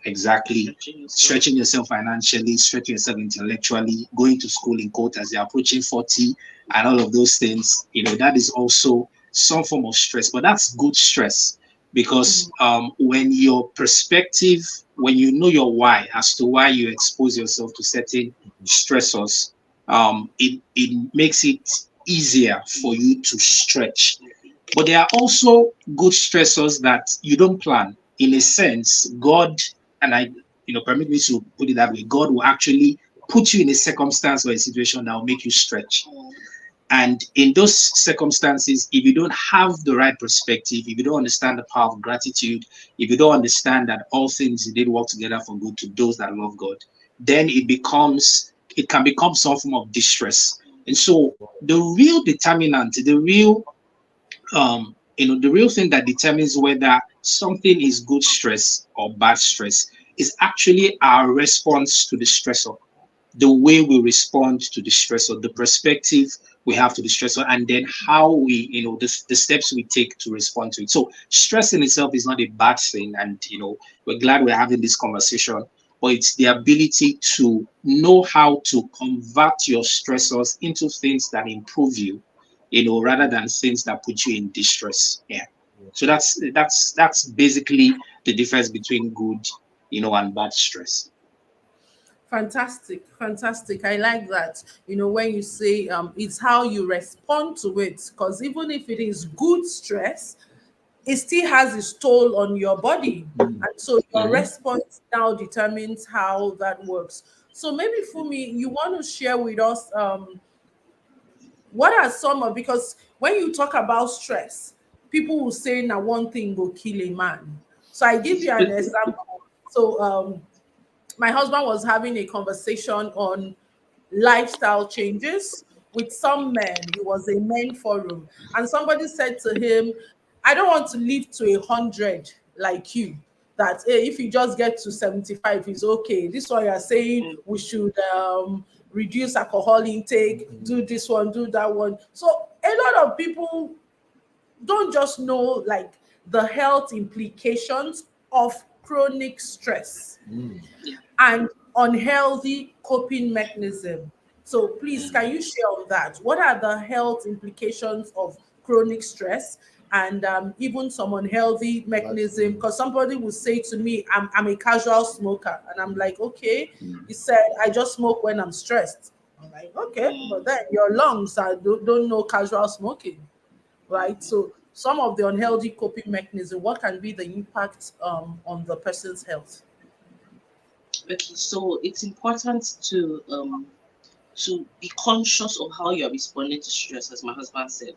Exactly. Stretching yourself financially, stretching yourself intellectually, going to school in quote as you're approaching 40, and all of those things, that is also some form of stress, but that's good stress, because when your perspective, when you know your why as to why you expose yourself to certain stressors, it makes it easier for you to stretch. But there are also good stressors that you don't plan. In a sense, God, and I, permit me to put it that way, God will actually put you in a circumstance or a situation that will make you stretch. And in those circumstances, if you don't have the right perspective, if you don't understand the power of gratitude, if you don't understand that all things did work together for good to those that love God, then it can become some form of distress. And so the real determinant, the real thing that determines whether something is good stress or bad stress is actually our response to the stressor, the way we respond to the stressor, the perspective we have to the stressor, and then how we, the steps we take to respond to it. So stress in itself is not a bad thing, and we're glad we're having this conversation. But it's the ability to know how to convert your stressors into things that improve you, rather than things that put you in distress. Yeah. So that's basically the difference between good, and bad stress. Fantastic, fantastic. I like that. When you say it's how you respond to it, because even if it is good stress, it still has its toll on your body. And so your Mhm. response now determines how that works. So maybe for me, you want to share with us what are some of, because when you talk about stress, people will say now one thing will kill a man. So I give you an example. So my husband was having a conversation on lifestyle changes with some men. It was a men forum, and somebody said to him, "I don't want to live to 100 like you. That hey, if you just get to 75 is okay. This one you are saying we should reduce alcohol intake, do this one, do that one." So a lot of people don't just know like the health implications of chronic stress Yeah. and unhealthy coping mechanism. So please, can you share on that? What are the health implications of chronic stress and even some unhealthy mechanism? Because somebody will say to me, I'm a casual smoker. And I'm like, okay. He said, I just smoke when I'm stressed. I'm like, okay, but then your lungs don't know casual smoking, right? So some of the unhealthy coping mechanism, what can be the impact on the person's health? Okay, so it's important to be conscious of how you're responding to stress, as my husband said.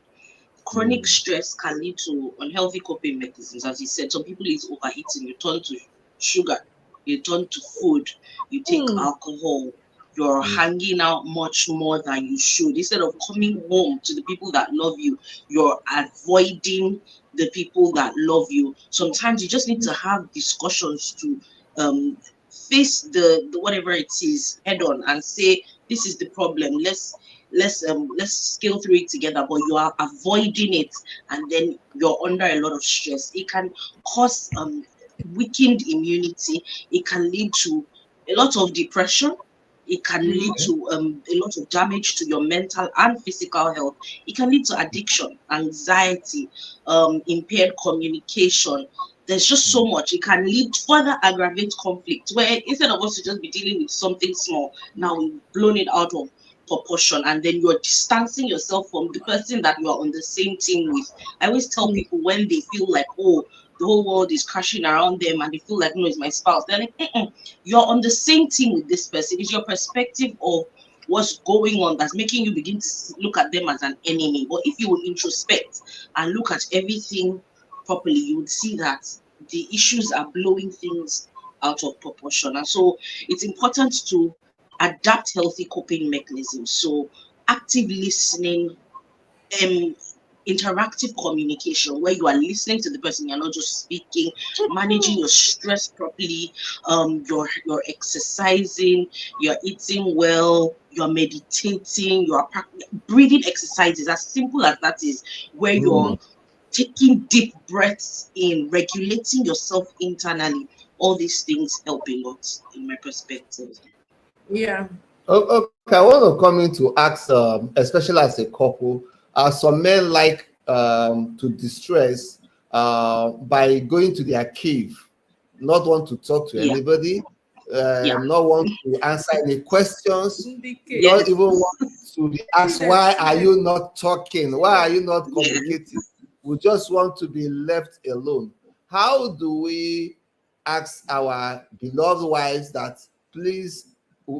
Chronic stress can lead to unhealthy coping mechanisms. As he said, some people is overeating, you turn to sugar, you turn to food, you take Mm, alcohol, you're hanging out much more than you should. Instead of coming home to the people that love you, you're avoiding the people that love you. Sometimes you just need to have discussions to um face the whatever it is head on and say this is the problem, let's scale through it together, but you are avoiding it, and then you're under a lot of stress. It can cause weakened immunity. It can lead to a lot of depression. It can lead to a lot of damage to your mental and physical health. It can lead to addiction, anxiety, impaired communication. There's just so much. It can lead further aggravate conflict, where instead of us to just be dealing with something small, now we've blown it out of proportion, and then you're distancing yourself from the person that you are on the same team with. I always tell mm, people when they feel like, oh, the whole world is crashing around them and they feel like, no, it's my spouse. They're like, you're on the same team with this person. It's your perspective of what's going on that's making you begin to look at them as an enemy. But if you will introspect and look at everything properly, you would see that the issues are blowing things out of proportion. And so it's important to adapt healthy coping mechanisms. So active listening, um, interactive communication, where you are listening to the person, you're not just speaking, managing your stress properly, you're exercising, you're eating well, you're meditating, breathing exercises, as simple as that is, where you're mhm. taking deep breaths in, regulating yourself internally. All these things help a lot in my perspective. Yeah. Okay, I want to come in to ask, especially as a couple, some men like to distress by going to their cave, not want to talk to Yeah, anybody, yeah, not want to answer any questions, Indicate. not yes, even want to be See asked, them, why see are them, you not talking? see Why are them. you not yes. communicating? We just want to be left alone. How do we ask our beloved wives that, please,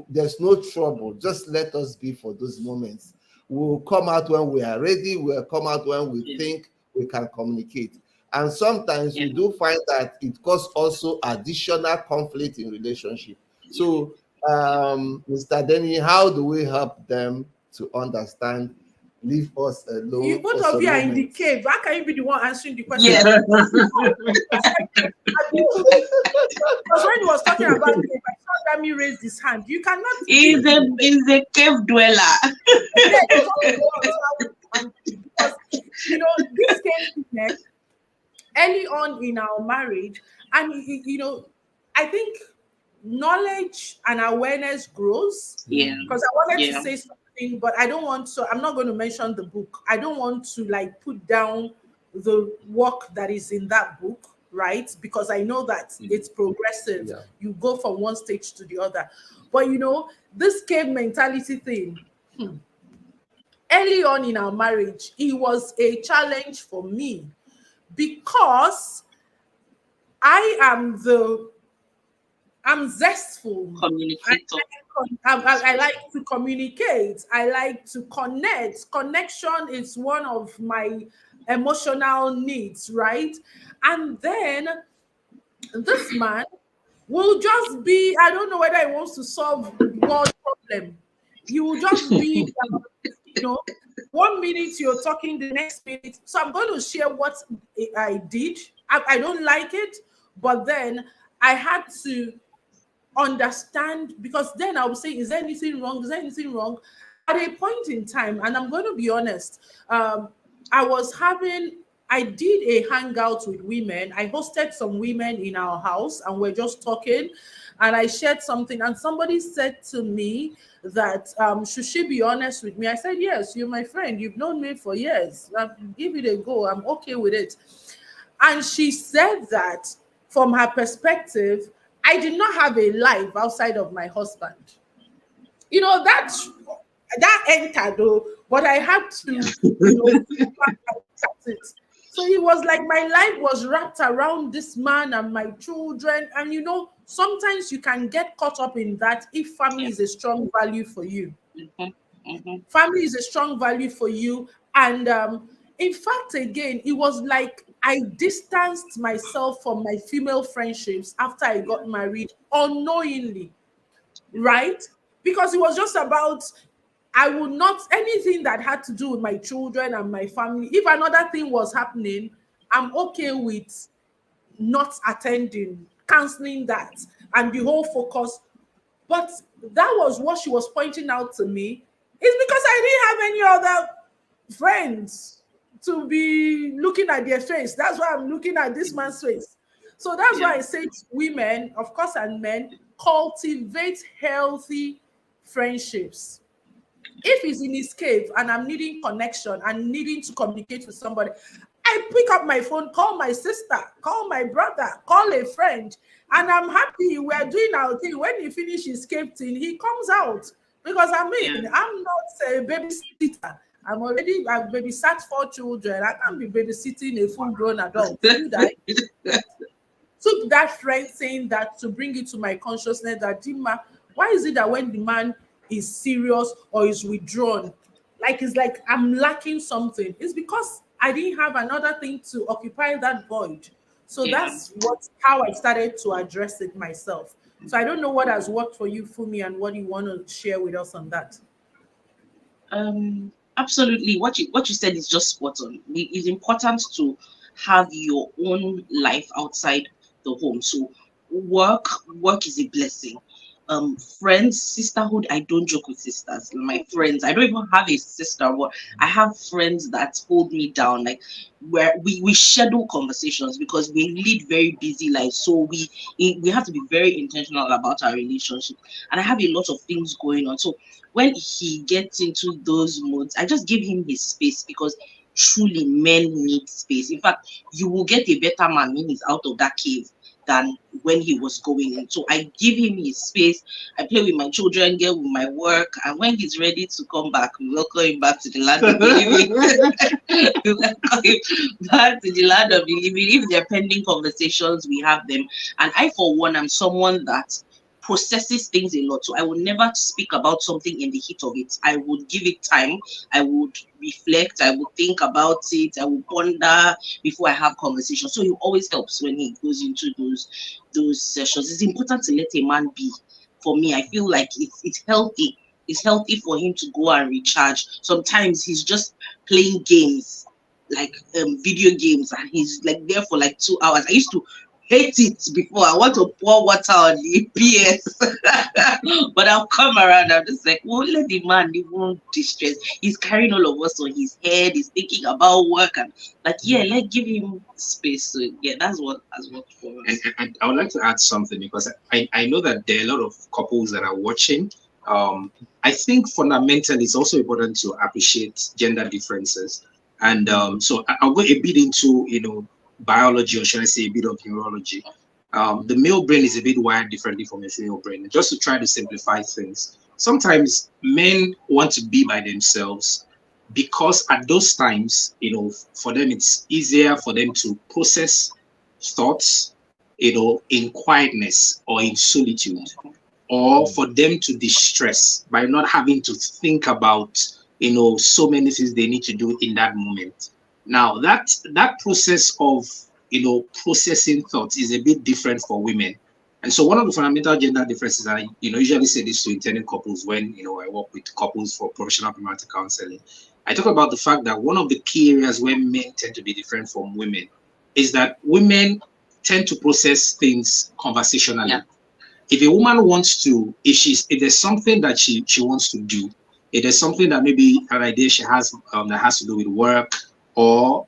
there's no trouble, just let us be for those moments? We'll come out when we are ready, we'll come out when we Yeah, think we can communicate. And sometimes yeah, we do find that it causes also additional conflict in relationship. So Mr. Denny, how do we help them to understand, leave us You alone both for of you some are in the moments? cave. How can you be the one answering the question? yes. Because when he was talking about cave, I saw Dami raise his hand. You cannot give He's the a cave dweller. yeah, you talk about how we handle it. Because this came to me early on in our marriage, and I think knowledge and awareness grows. Yeah, Because I wanted to yeah, say something thing, but I don't want to. I'm not going to mention the book. I don't want to like put down the work that is in that book, right? Because I know that it's progressive. Yeah. You go from one stage to the other. But this cave mentality thing, early on in our marriage, it was a challenge for me because I'm zestful. Communicator. I like to communicate. I like to connect. Connection is one of my emotional needs, right? And then this man will just be, I don't know whether he wants to solve world problem. He will just be, you know, 1 minute you're talking, the next minute. So I'm going to share what I did. I don't like it, but then I had to understand, because then I would say, is there anything wrong? Is there anything wrong? At a point in time, and I'm going to be honest, I did a hangout with women. I hosted some women in our house and we're just talking. And I shared something, and somebody said to me that should she be honest with me? I said, yes, you're my friend. You've known me for years. Give it a go. I'm okay with it. And she said that from her perspective, I did not have a life outside of my husband. That entered though, but I had to, at it. So it was like my life was wrapped around this man and my children. And sometimes you can get caught up in that if family is a strong value for you. Family is a strong value for you. And in fact, again, it was like I distanced myself from my female friendships after I got married unknowingly, right? Because it was just about, I would not, anything that had to do with my children and my family, if another thing was happening, I'm okay with not attending, canceling that, and the whole focus. But that was what she was pointing out to me, is because I didn't have any other friends to be looking at their face. That's why I'm looking at this man's face. So that's why I say to women, of course, and men, cultivate healthy friendships. If he's in his cave and I'm needing connection and needing to communicate with somebody, I pick up my phone, call my sister, call my brother, call a friend, and I'm happy we're doing our thing. When he finishes his cave thing, he comes out. Because I'm not a babysitter. I've babysat 4 children. I can't be babysitting a full-grown adult. Took that friend saying that to bring it to my consciousness that, Dima, why is it that when the man is serious or is withdrawn, it's like I'm lacking something? It's because I didn't have another thing to occupy that void. So that's how I started to address it myself. So I don't know what has worked for you, Fumi, and what you want to share with us on that. Absolutely. What you said is just spot on. It's important to have your own life outside the home. So work is a blessing. Friends, sisterhood, I don't joke with sisters. My friends, I don't even have a sister, but I have friends that hold me down, like where we schedule conversations because we lead very busy lives. So we have to be very intentional about our relationship. And I have a lot of things going on. So when he gets into those modes, I just give him his space, because truly men need space. In fact, you will get a better man when he's out of that cave than when he was going in. So I give him his space. I play with my children, get with my work, and when he's ready to come back, we welcome him back to the land of the living. We welcome him back to the land of the living. If they're pending conversations, we have them. And I, for one, am someone that processes things a lot. So I would never speak about something in the heat of it. I would give it time. I would reflect. I would think about it. I would ponder before I have conversation. So he always helps when he goes into those sessions. It's important to let a man be. For me, I feel like it's healthy. It's healthy for him to go and recharge. Sometimes he's just playing games, like video games, and he's like there for like 2 hours. I used to hate it before. I want to pour water on the PS. But I'll come around. I'm just like, well, let the man even distress. He's carrying all of us on his head. He's thinking about work, and let's give him space. So that's what has worked for us. And I would like to add something, because I know that there are a lot of couples that are watching I think fundamentally it's also important to appreciate gender differences. And so I'll go a bit into, biology, or should I say a bit of neurology. The male brain is a bit wired differently from a female brain. Just to try to simplify things, sometimes men want to be by themselves because at those times, for them it's easier for them to process thoughts, in quietness or in solitude, or for them to distress by not having to think about, so many things they need to do in that moment. Now that process of, processing thoughts is a bit different for women. And so one of the fundamental gender differences, and I, usually say this to intended couples when, I work with couples for professional premarital counseling. I talk about the fact that one of the key areas where men tend to be different from women is that women tend to process things conversationally. Yeah. If a woman wants to, if there's something that she wants to do, if there's something that maybe an idea she has, that has to do with work, or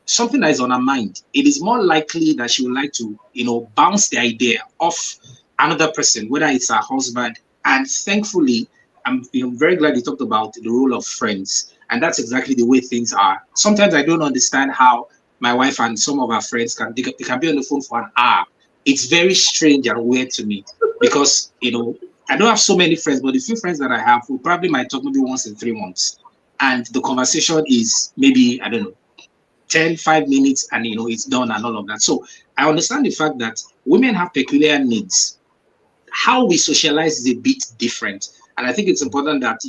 something that is on her mind, it is more likely that she would like to, bounce the idea off another person, whether it's her husband. And thankfully, I'm very glad you talked about the role of friends, and that's exactly the way things are. Sometimes I don't understand how my wife and some of our friends can be on the phone for an hour. It's very strange and weird to me because, I don't have so many friends, but the few friends that I have, we probably might talk maybe once in 3 months. And the conversation is maybe, I don't know, 5 minutes, and, it's done and all of that. So I understand the fact that women have peculiar needs. How we socialize is a bit different. And I think it's important that,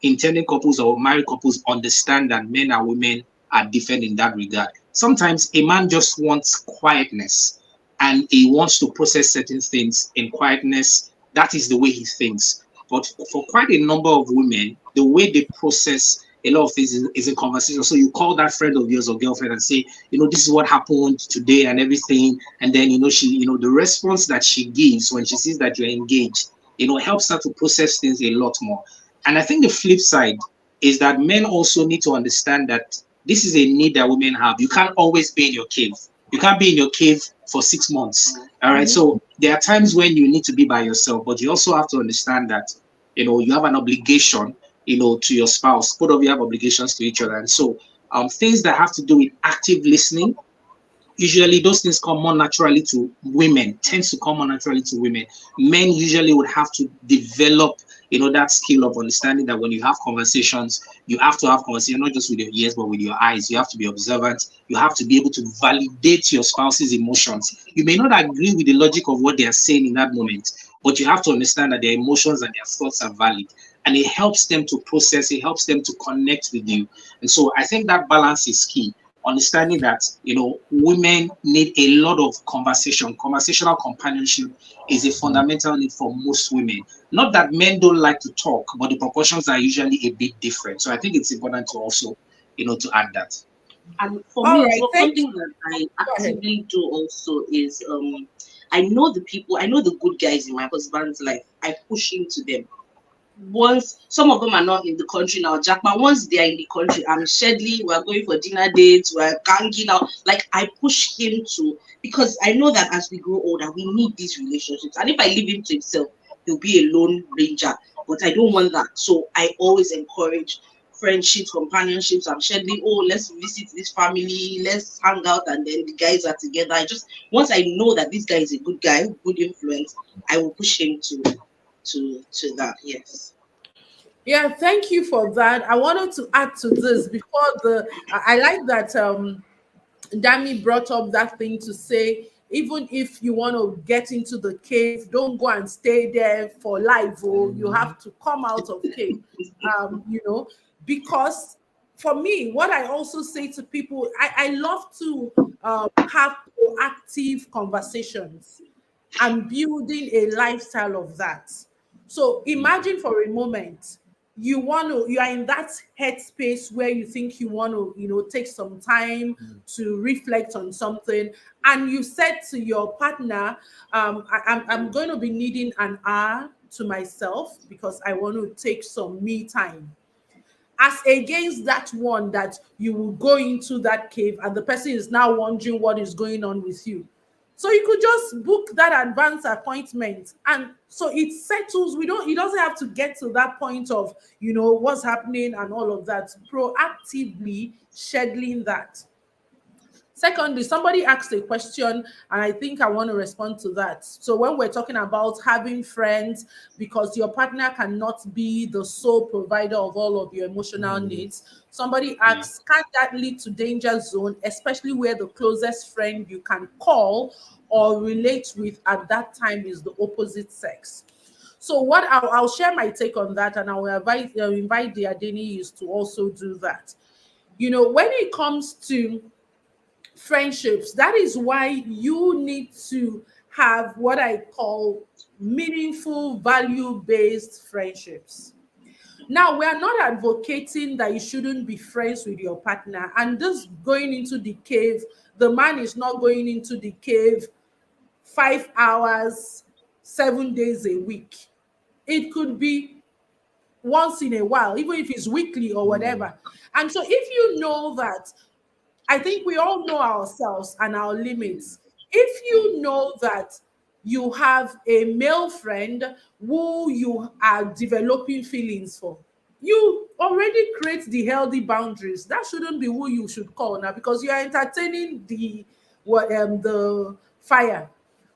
intending couples or married couples understand that men and women are different in that regard. Sometimes a man just wants quietness, and he wants to process certain things in quietness. That is the way he thinks. But for quite a number of women, the way they process a lot of things is in conversation. So you call that friend of yours or girlfriend and say, this is what happened today and everything. And then, she, the response that she gives when she sees that you're engaged, helps her to process things a lot more. And I think the flip side is that men also need to understand that this is a need that women have. You can't always be in your cave. You can't be in your cave for 6 months. All right. So there are times when you need to be by yourself, but you also have to understand that, you have an obligation, to your spouse. Both of you have obligations to each other. And so things that have to do with active listening, usually those things come more naturally to women, tends to come more naturally to women. Men usually would have to develop, that skill of understanding that when you have conversations, you have to have conversation, not just with your ears, but with your eyes. You have to be observant. You have to be able to validate your spouse's emotions. You may not agree with the logic of what they are saying in that moment, but you have to understand that their emotions and their thoughts are valid. And it helps them to process, it helps them to connect with you. And so I think that balance is key. Understanding that, women need a lot of conversation. Conversational companionship is a fundamental need for most women. Not that men don't like to talk, but the proportions are usually a bit different. So I think it's important to also, to add that. And for me, right, something that I actively do also is I know the good guys in my husband's life. I push into them. Once some of them are not in the country now, Jack, but once they are in the country, I'm scheduling, we're going for dinner dates, we're hanging out. Like I push him to, because I know that as we grow older, we need these relationships. And if I leave him to himself, he'll be a lone ranger. But I don't want that. So I always encourage friendships, companionships. I'm scheduling, let's visit this family, let's hang out, and then the guys are together. Once I know that this guy is a good guy, good influence, I will push him to that. Yes. Yeah, thank you for that. I wanted to add to this before I like that Dami brought up that thing to say, even if you want to get into the cave, don't go and stay there for life, or you have to come out of cave. Because for me, what I also say to people, I love to have proactive conversations and building a lifestyle of that. So imagine for a moment you are in that headspace where you think you want to take some time to reflect on something, and you said to your partner, I'm going to be needing an hour to myself because I want to take some me time, as against that one that you will go into that cave and the person is now wondering what is going on with you. So you could just book that advance appointment, and so it settles. It doesn't have to get to that point of, what's happening and all of that. Proactively scheduling that. Secondly, somebody asked a question, and I think I want to respond to that. So when we're talking about having friends, because your partner cannot be the sole provider of all of your emotional needs, somebody asks, can that lead to danger zone, especially where the closest friend you can call or relate with at that time is the opposite sex? So what I'll share my take on that, and I will invite the Adenis to also do that. When it comes to friendships, that is why you need to have what I call meaningful, value-based friendships. Now, we are not advocating that you shouldn't be friends with your partner, and just going into the cave, the man is not going into the cave 5 hours 7 days a week. It could be once in a while, even if it's weekly or whatever. And so if you know that, I think we all know ourselves and our limits. If you know that you have a male friend who you are developing feelings for, you already create the healthy boundaries. That shouldn't be who you should call now, because you are entertaining the fire.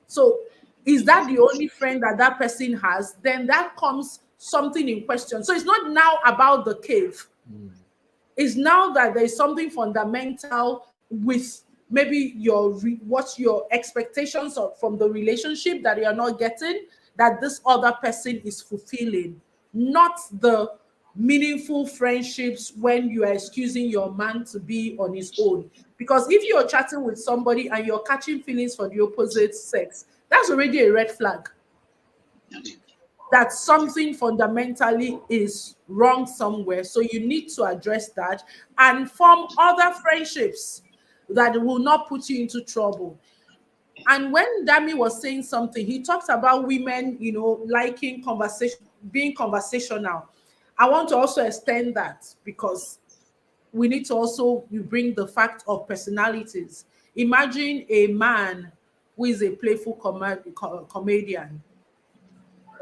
So is that the only friend that person has? Then that comes something in question. So it's not now about the cave. Is now that there is something fundamental with maybe what your expectations from the relationship that you're not getting, that this other person is fulfilling, not the meaningful friendships when you are excusing your man to be on his own. Because if you're chatting with somebody and you're catching feelings for the opposite sex, that's already a red flag that something fundamentally is wrong somewhere. So you need to address that and form other friendships that will not put you into trouble. And when Dami was saying something, he talks about women, liking conversation, being conversational. I want to also extend that, because we need to also bring the fact of personalities. Imagine a man who is a playful comedian.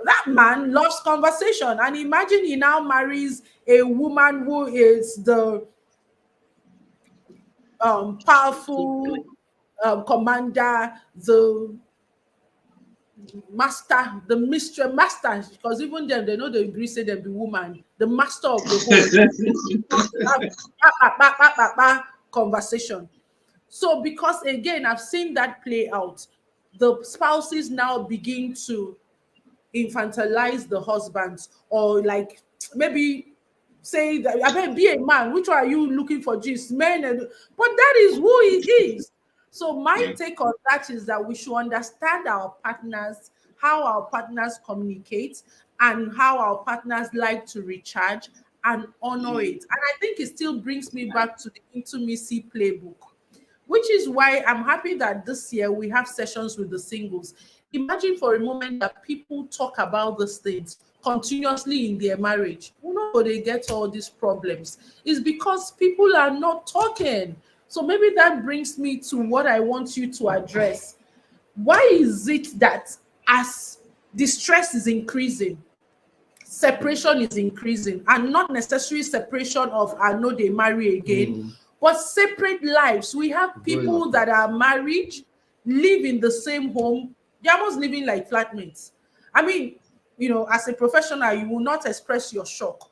That man loves conversation, and imagine he now marries a woman who is the powerful commander, the master, the mistress, master, because even them, they know they agree, say they be woman, the master of the whole conversation. So because again, I've seen that play out, the spouses now begin to infantilize the husbands, or like maybe say that, I better be a man, which one are you looking for? Just men, but that is who he is. So my take on that is that we should understand our partners, how our partners communicate, and how our partners like to recharge, and honor it. And I think it still brings me back to the intimacy playbook, which is why I'm happy that this year we have sessions with the singles. Imagine for a moment that people talk about these things continuously in their marriage. You know how they get all these problems? It's because people are not talking. So maybe that brings me to what I want you to address. Why is it that as the stress is increasing, separation is increasing, and not necessarily separation of I know they marry again, but separate lives? We have people that are married, live in the same home, they're almost living like flatmates. I mean, as a professional, you will not express your shock.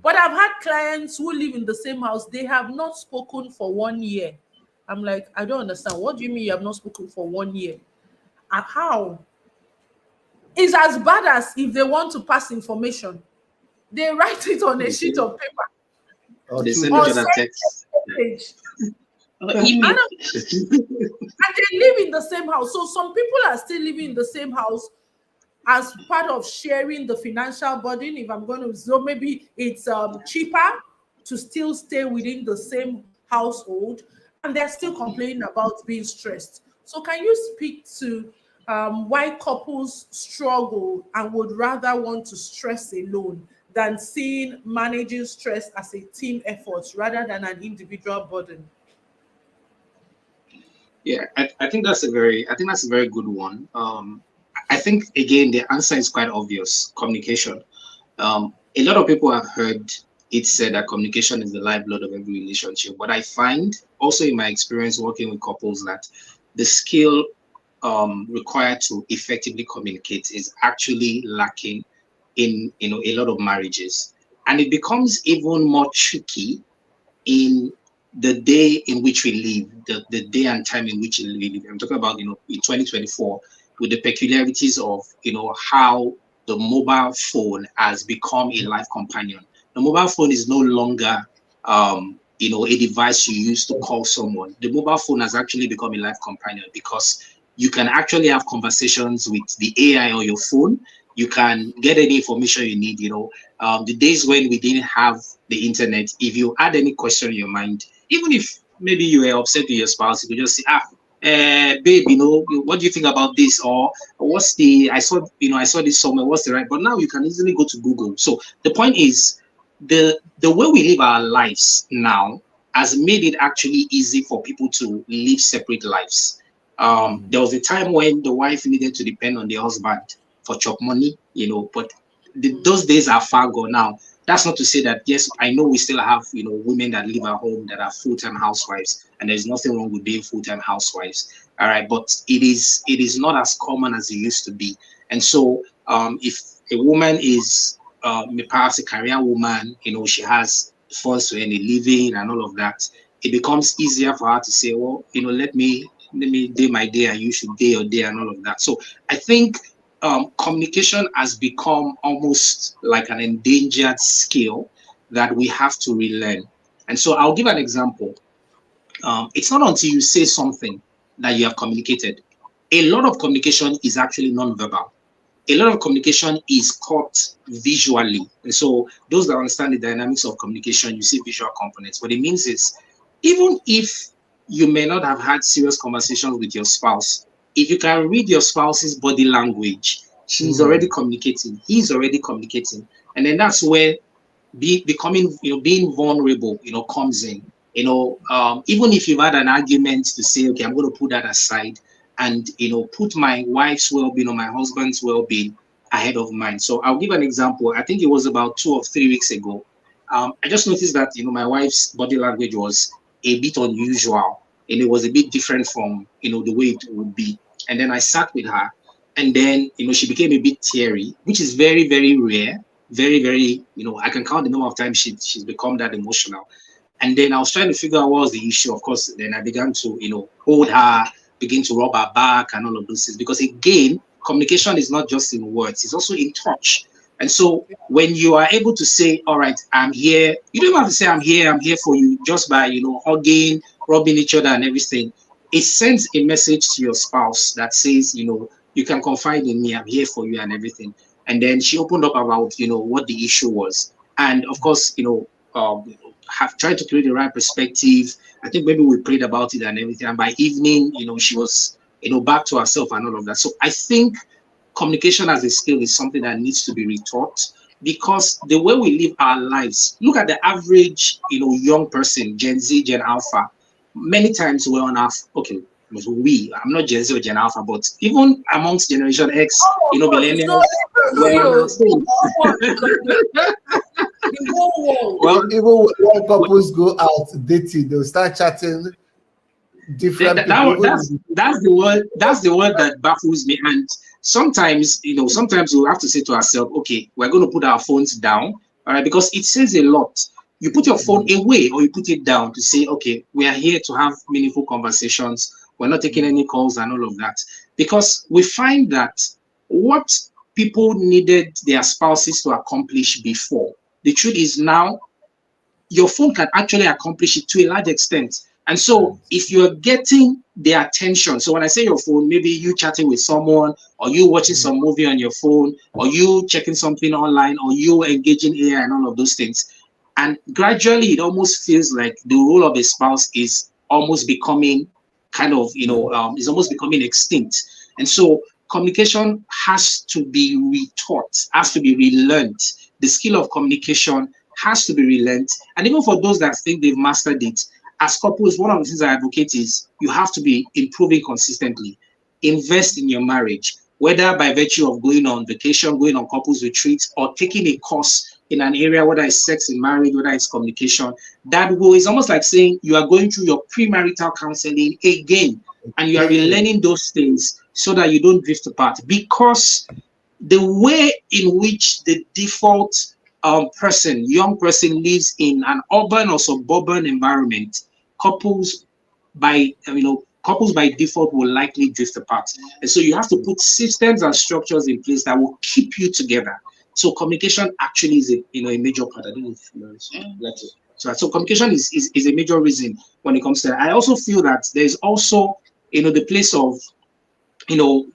But I've had clients who live in the same house, they have not spoken for 1 year. I'm like, I don't understand. What do you mean you have not spoken for 1 year? How? It's as bad as if they want to pass information, they write it on a sheet of paper They send or each send other text. a message. Email. And they live in the same house. So some people are still living in the same house as part of sharing the financial burden. If I'm going to, so maybe it's cheaper to still stay within the same household, and they're still complaining about being stressed. So can you speak to why couples struggle and would rather want to stress alone than seeing managing stress as a team effort rather than an individual burden? Yeah, I think that's a very good one. I think again the answer is quite obvious. Communication. A lot of people have heard it said that communication is the lifeblood of every relationship, but I find also in my experience working with couples that the skill required to effectively communicate is actually lacking in a lot of marriages, and it becomes even more tricky in the day in which we live, the day and time in which we live. I'm talking about, in 2024, with the peculiarities of, how the mobile phone has become a life companion. The mobile phone is no longer, a device you use to call someone. The mobile phone has actually become a life companion because you can actually have conversations with the AI on your phone. You can get any information you need, the days when we didn't have the internet, if you had any question in your mind, even if maybe you were upset with your spouse, you could just say, babe, what do you think about this? Or what's the, I saw this somewhere, what's the right? But now you can easily go to Google. So the point is, the way we live our lives now has made it actually easy for people to live separate lives. There was a time when the wife needed to depend on the husband for chop money, but those days are far gone now. That's not to say that, yes, I know we still have, women that live at home that are full-time housewives, and there's nothing wrong with being full-time housewives. All right, but it is not as common as it used to be. And so if a woman is perhaps a career woman, she has funds to earn a living and all of that, it becomes easier for her to say, well, let me day my day and you should day your day and all of that. So I think communication has become almost like an endangered skill that we have to relearn. And so I'll give an example. It's not until you say something that you have communicated. A lot of communication is actually non-verbal. A lot of communication is caught visually. And so those that understand the dynamics of communication, you see visual components. What it means is, even if you may not have had serious conversations with your spouse, if you can read your spouse's body language, she's already communicating, he's already communicating. And then that's where being vulnerable, comes in. Even if you've had an argument to say, okay, I'm going to put that aside and, put my wife's well-being or my husband's well-being ahead of mine. So I'll give an example. I think it was about 2 or 3 weeks ago. I just noticed that, my wife's body language was a bit unusual, and it was a bit different from, the way it would be. And then I sat with her, and then, she became a bit teary, which is very, very rare. Very, very, I can count the number of times she's become that emotional. And then I was trying to figure out what was the issue. Of course, then I began to, hold her, begin to rub her back and all of those things. Because again, communication is not just in words, it's also in touch. And so when you are able to say, all right, I'm here, you don't have to say I'm here for you, just by, hugging, rubbing each other and everything. It sends a message to your spouse that says, you can confide in me, I'm here for you and everything. And then she opened up about, what the issue was. And of course, have tried to create the right perspective. I think maybe we prayed about it and everything. And by evening, she was, back to herself and all of that. So I think communication as a skill is something that needs to be retaught, because the way we live our lives, look at the average, young person, Gen Z, Gen Alpha. Many times we're on our, okay, I'm not Gen Z or Gen Alpha, but even amongst Generation X, millennials, well, even when couples go out dating, they'll start chatting different people. That's the word that baffles me. And sometimes we'll have to say to ourselves, okay, we're going to put our phones down, all right, because it says a lot. You put your phone away or you put it down to say, okay, we are here to have meaningful conversations. We're not taking any calls and all of that. Because we find that what people needed their spouses to accomplish before, the truth is now your phone can actually accomplish it to a large extent. And so if you're getting their attention, so when I say your phone, maybe you chatting with someone, or you watching some movie on your phone, or you checking something online, or you engaging AI and all of those things. And gradually it almost feels like the role of a spouse is almost becoming is almost becoming extinct. And so communication has to be retaught, has to be relearned. The skill of communication has to be relearned. And even for those that think they've mastered it, as couples, one of the things I advocate is you have to be improving consistently. Invest in your marriage, whether by virtue of going on vacation, going on couples retreats, or taking a course in an area, whether it's sex in marriage, whether it's communication. That will is almost like saying you are going through your premarital counseling again, and you are relearning those things so that you don't drift apart. Because the way in which the default young person lives in an urban or suburban environment, couples couples by default will likely drift apart. And so you have to put systems and structures in place that will keep you together. So communication actually is a major part. I don't know if you so communication is a major reason when it comes to that. I also feel that there's also the place of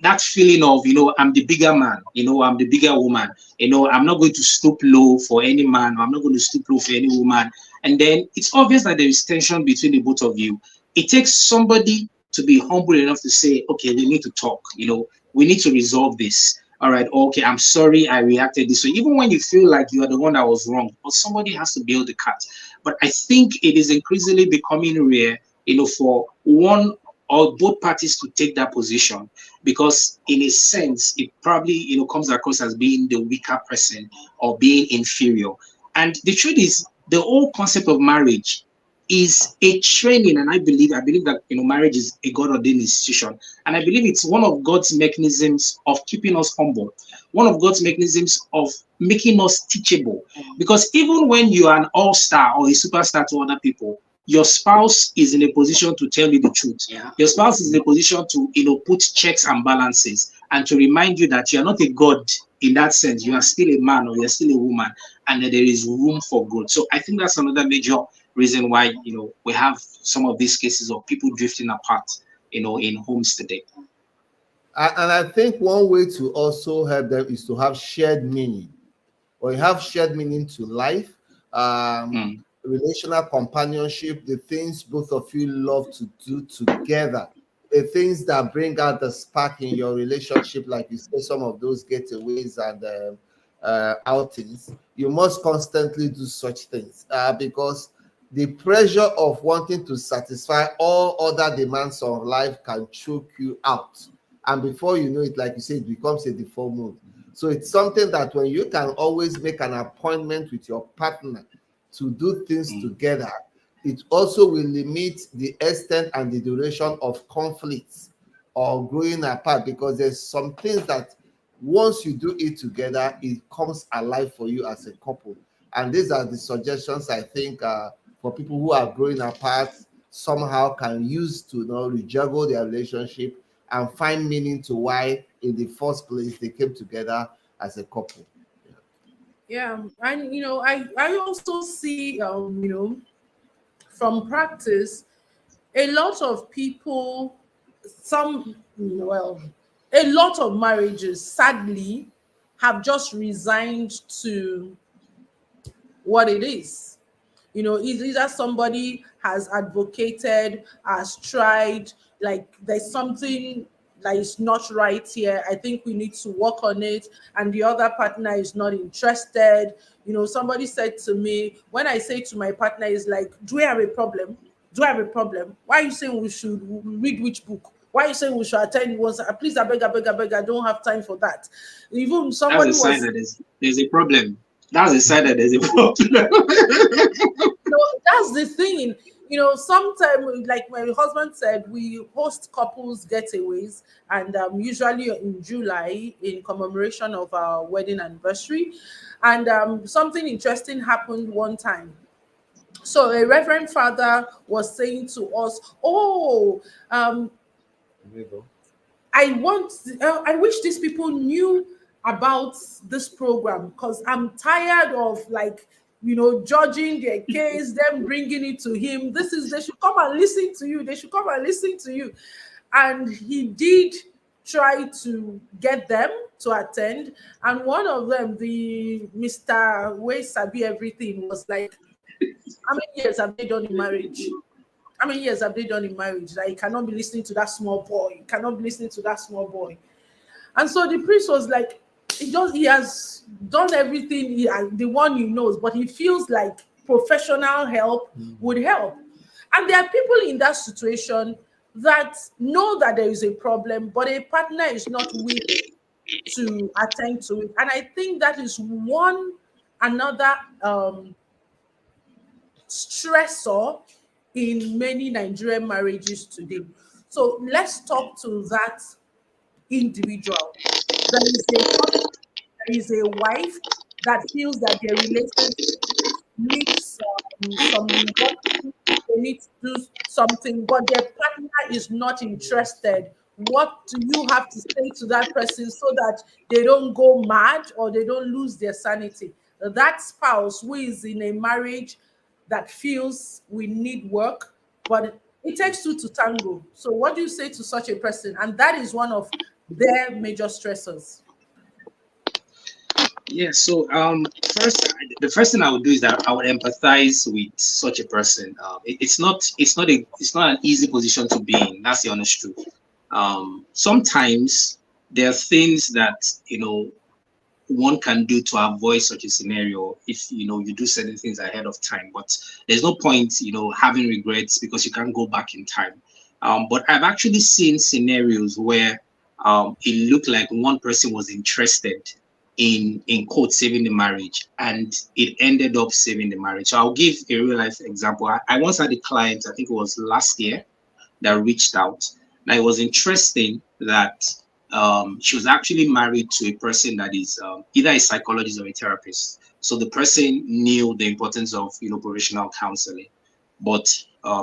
that feeling of I'm the bigger man, I'm the bigger woman, I'm not going to stoop low for any man, or I'm not going to stoop low for any woman. And then it's obvious that there is tension between the both of you. It takes somebody to be humble enough to say, okay, we need to talk, we need to resolve this. All right, okay, I'm sorry I reacted this way. Even when you feel like you are the one that was wrong, but somebody has to build the cut. But I think it is increasingly becoming rare, for one or both parties to take that position, because in a sense, it probably, comes across as being the weaker person or being inferior. And the truth is, the whole concept of marriage is a training, and I believe that marriage is a God-ordained institution, and I believe it's one of God's mechanisms of keeping us humble, one of God's mechanisms of making us teachable. Because even when you are an all-star or a superstar to other people, your spouse is in a position to tell you the truth. Yeah. Your spouse is in a position to put checks and balances and to remind you that you are not a god in that sense. You are still a man or you are still a woman, and that there is room for growth. So I think that's another major reason why we have some of these cases of people drifting apart in homes today. And I think one way to also help them is to have shared meaning, or you have shared meaning to life, relational companionship, the things both of you love to do together, the things that bring out the spark in your relationship, like you say, some of those getaways and outings. You must constantly do such things because the pressure of wanting to satisfy all other demands of life can choke you out. And before you know it, like you said, it becomes a default mode. So it's something that when you can always make an appointment with your partner to do things together, it also will limit the extent and the duration of conflicts or growing apart, because there's some things that once you do it together, it comes alive for you as a couple. And these are the suggestions I think for people who are growing apart somehow can use to rejuggle their relationship and find meaning to why in the first place they came together as a couple. Yeah, and I also see from practice, a lot of people, a lot of marriages sadly have just resigned to what it is. It's either somebody has advocated, has tried, like there's something that is not right here. I think we need to work on it. And the other partner is not interested. Somebody said to me, when I say to my partner, is like, do we have a problem? Do I have a problem? Why are you saying we should read which book? Why are you saying we should attend once? Please, I beg, I don't have time for that. Even somebody That's a sign that there's a problem. That's a sign that there's a problem. That's the thing. Sometimes, like my husband said, we host couples getaways, and usually in July in commemoration of our wedding anniversary. And something interesting happened one time. So a reverend father was saying to us, I wish these people knew about this program, because I'm tired of judging their case, them bringing it to him. They should come and listen to you. They should come and listen to you. And he did try to get them to attend. And one of them, the Mr. Way Sabi everything, was like, how many years have they done in marriage? How many years have they done in marriage? Like, you cannot be listening to that small boy. You cannot be listening to that small boy. And so the priest was like, he has done everything, the one he knows, but he feels like professional help would help. And there are people in that situation that know that there is a problem, but a partner is not willing to attend to it. And I think that is one another stressor in many Nigerian marriages today. So let's talk to that individual. There is a wife that feels that their relationship needs some work, they need to do something, but their partner is not interested. What do you have to say to that person so that they don't go mad or they don't lose their sanity? That spouse who is in a marriage that feels we need work, but it takes two to tango. So, what do you say to such a person? And that is one of their major stressors. Yeah, so the first thing I would do is that I would empathize with such a person. It's not an easy position to be in. That's the honest truth. Sometimes there are things that one can do to avoid such a scenario if you do certain things ahead of time. But there's no point having regrets because you can't go back in time. But I've actually seen scenarios where it looked like one person was interested in quote saving the marriage, and it ended up saving the marriage. So I'll give a real life example. I once had a client, I think it was last year, that reached out. Now it was interesting that she was actually married to a person that is either a psychologist or a therapist. So the person knew the importance of professional counseling, but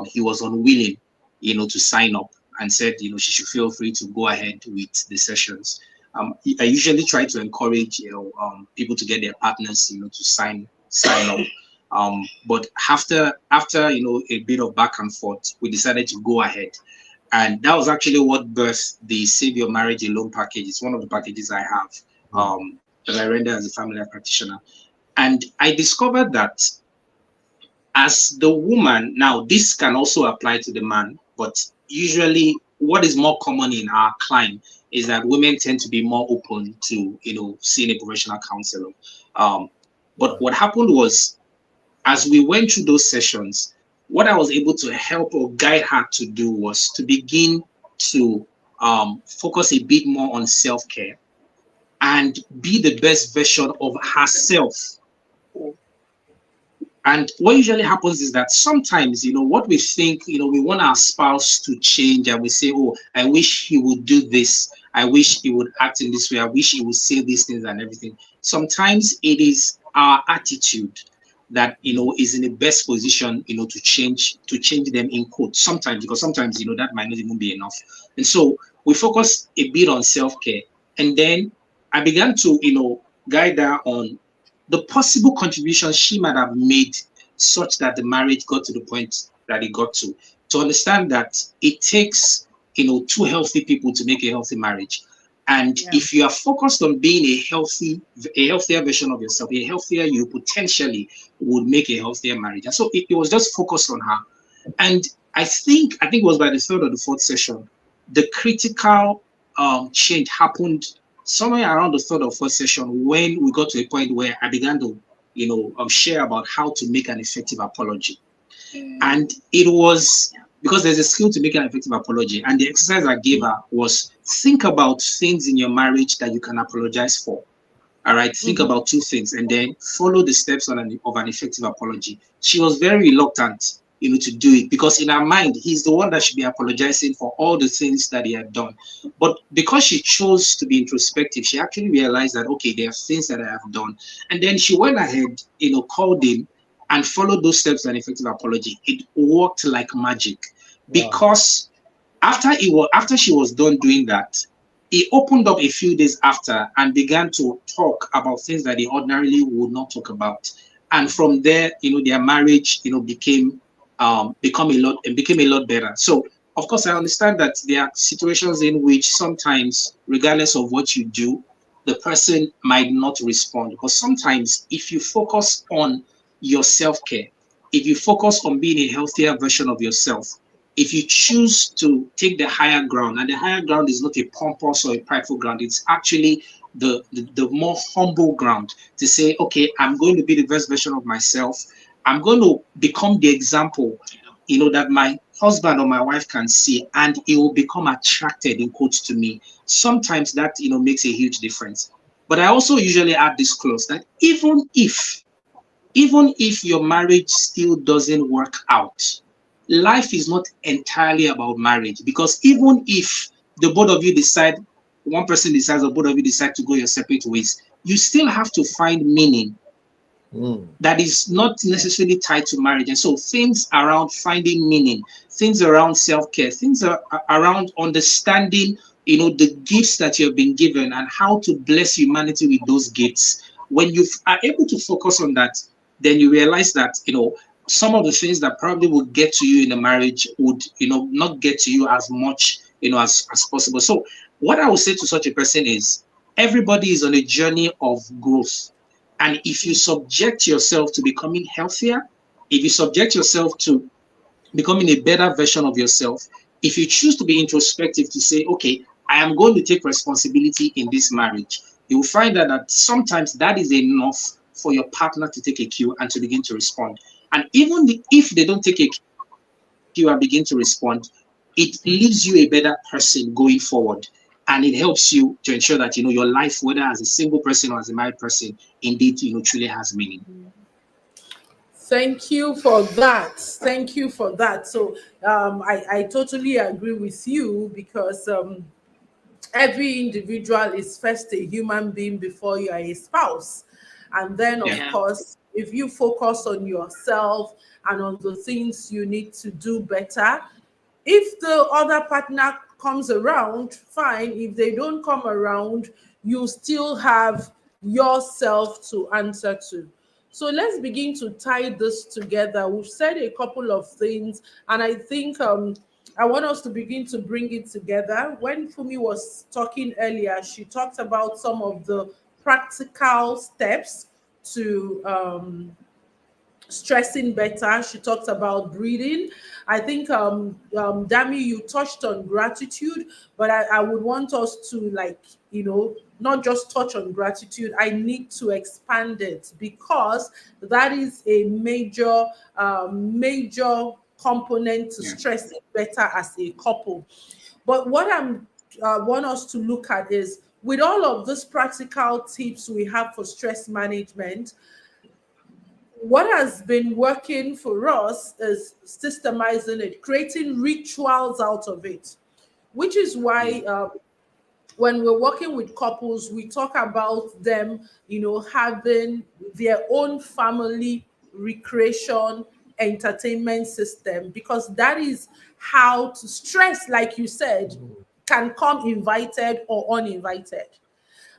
he was unwilling to sign up, and said she should feel free to go ahead with the sessions. I usually try to encourage people to get their partners to sign up. But after a bit of back and forth, we decided to go ahead, and that was actually what birthed the Save Your Marriage Alone package. It's one of the packages I have that I render as a family life practitioner. And I discovered that as the woman, now this can also apply to the man, but usually what is more common in our climb is that women tend to be more open to seeing a professional counselor. But what happened was, as we went through those sessions, what I was able to help or guide her to do was to begin to focus a bit more on self-care and be the best version of herself. And what usually happens is that sometimes, what we think, we want our spouse to change, and we say, oh, I wish he would do this. I wish he would act in this way. I wish he would say these things and everything. Sometimes it is our attitude that, is in the best position, to change them in quotes. Sometimes, because sometimes, that might not even be enough. And so we focus a bit on self-care. And then I began to, guide her on the possible contributions she might have made such that the marriage got to the point that it got to understand that it takes, two healthy people to make a healthy marriage. And if you are focused on being a healthier version of yourself, a healthier you potentially would make a healthier marriage. And so it was just focused on her. And I think it was by the third or the fourth session, the critical change happened somewhere around the third or fourth session, when we got to a point where I began to, share about how to make an effective apology. And it was because there's a skill to make an effective apology. And the exercise I gave her was, think about things in your marriage that you can apologize for. All right, think about two things and then follow the steps of an effective apology. She was very reluctant, to do it, because in her mind, he's the one that should be apologizing for all the things that he had done. But because she chose to be introspective, she actually realized that, okay, there are things that I have done. And then she went ahead, called him and followed those steps of an effective apology. It worked like magic. Because after she was done doing that, he opened up a few days after and began to talk about things that he ordinarily would not talk about. And from there, their marriage, became a lot better. So, of course, I understand that there are situations in which sometimes, regardless of what you do, the person might not respond. Because sometimes, if you focus on your self-care, if you focus on being a healthier version of yourself, if you choose to take the higher ground, and the higher ground is not a pompous or a prideful ground, it's actually the more humble ground to say, okay, I'm going to be the best version of myself. I'm going to become the example. that my husband or my wife can see, and it will become attracted in quotes to me. Sometimes that makes a huge difference. But I also usually add this clause that even if your marriage still doesn't work out, life is not entirely about marriage, because even if the both of you decide, one person decides or both of you decide to go your separate ways, you still have to find meaning that is not necessarily tied to marriage. And so things around finding meaning, things around self-care, things around understanding, the gifts that you have been given and how to bless humanity with those gifts. When you are able to focus on that, then you realize that, some of the things that probably would get to you in a marriage would, not get to you as much, as possible. So what I would say to such a person is, everybody is on a journey of growth. And if you subject yourself to becoming healthier, if you subject yourself to becoming a better version of yourself, if you choose to be introspective, to say, okay, I am going to take responsibility in this marriage, you will find that sometimes that is enough for your partner to take a cue and to begin to respond. And even if they don't take a cue and begin to respond, it leaves you a better person going forward. And it helps you to ensure that, your life, whether as a single person or as a married person, indeed, truly has meaning. Thank you for that. Thank you for that. So I totally agree with you, because every individual is first a human being before you are a spouse. And then, of Yeah. Yeah. course, if you focus on yourself and on the things you need to do better, if the other partner comes around, fine. If they don't come around, you still have yourself to answer to. So let's begin to tie this together. We've said a couple of things, and I think I want us to begin to bring it together. When Fumi was talking earlier, she talked about some of the practical steps to stressing better. She talked about breathing. I think Dami, you touched on gratitude, but I would want us to, not just touch on gratitude. I need to expand it, because that is a major component to Yeah. stressing better as a couple. But what I'm want us to look at is, with all of these practical tips we have for stress management, what has been working for us is systemizing it, creating rituals out of it, which is why when we're working with couples, we talk about them, having their own family recreation entertainment system, because that is how to stress, like you said, can come invited or uninvited.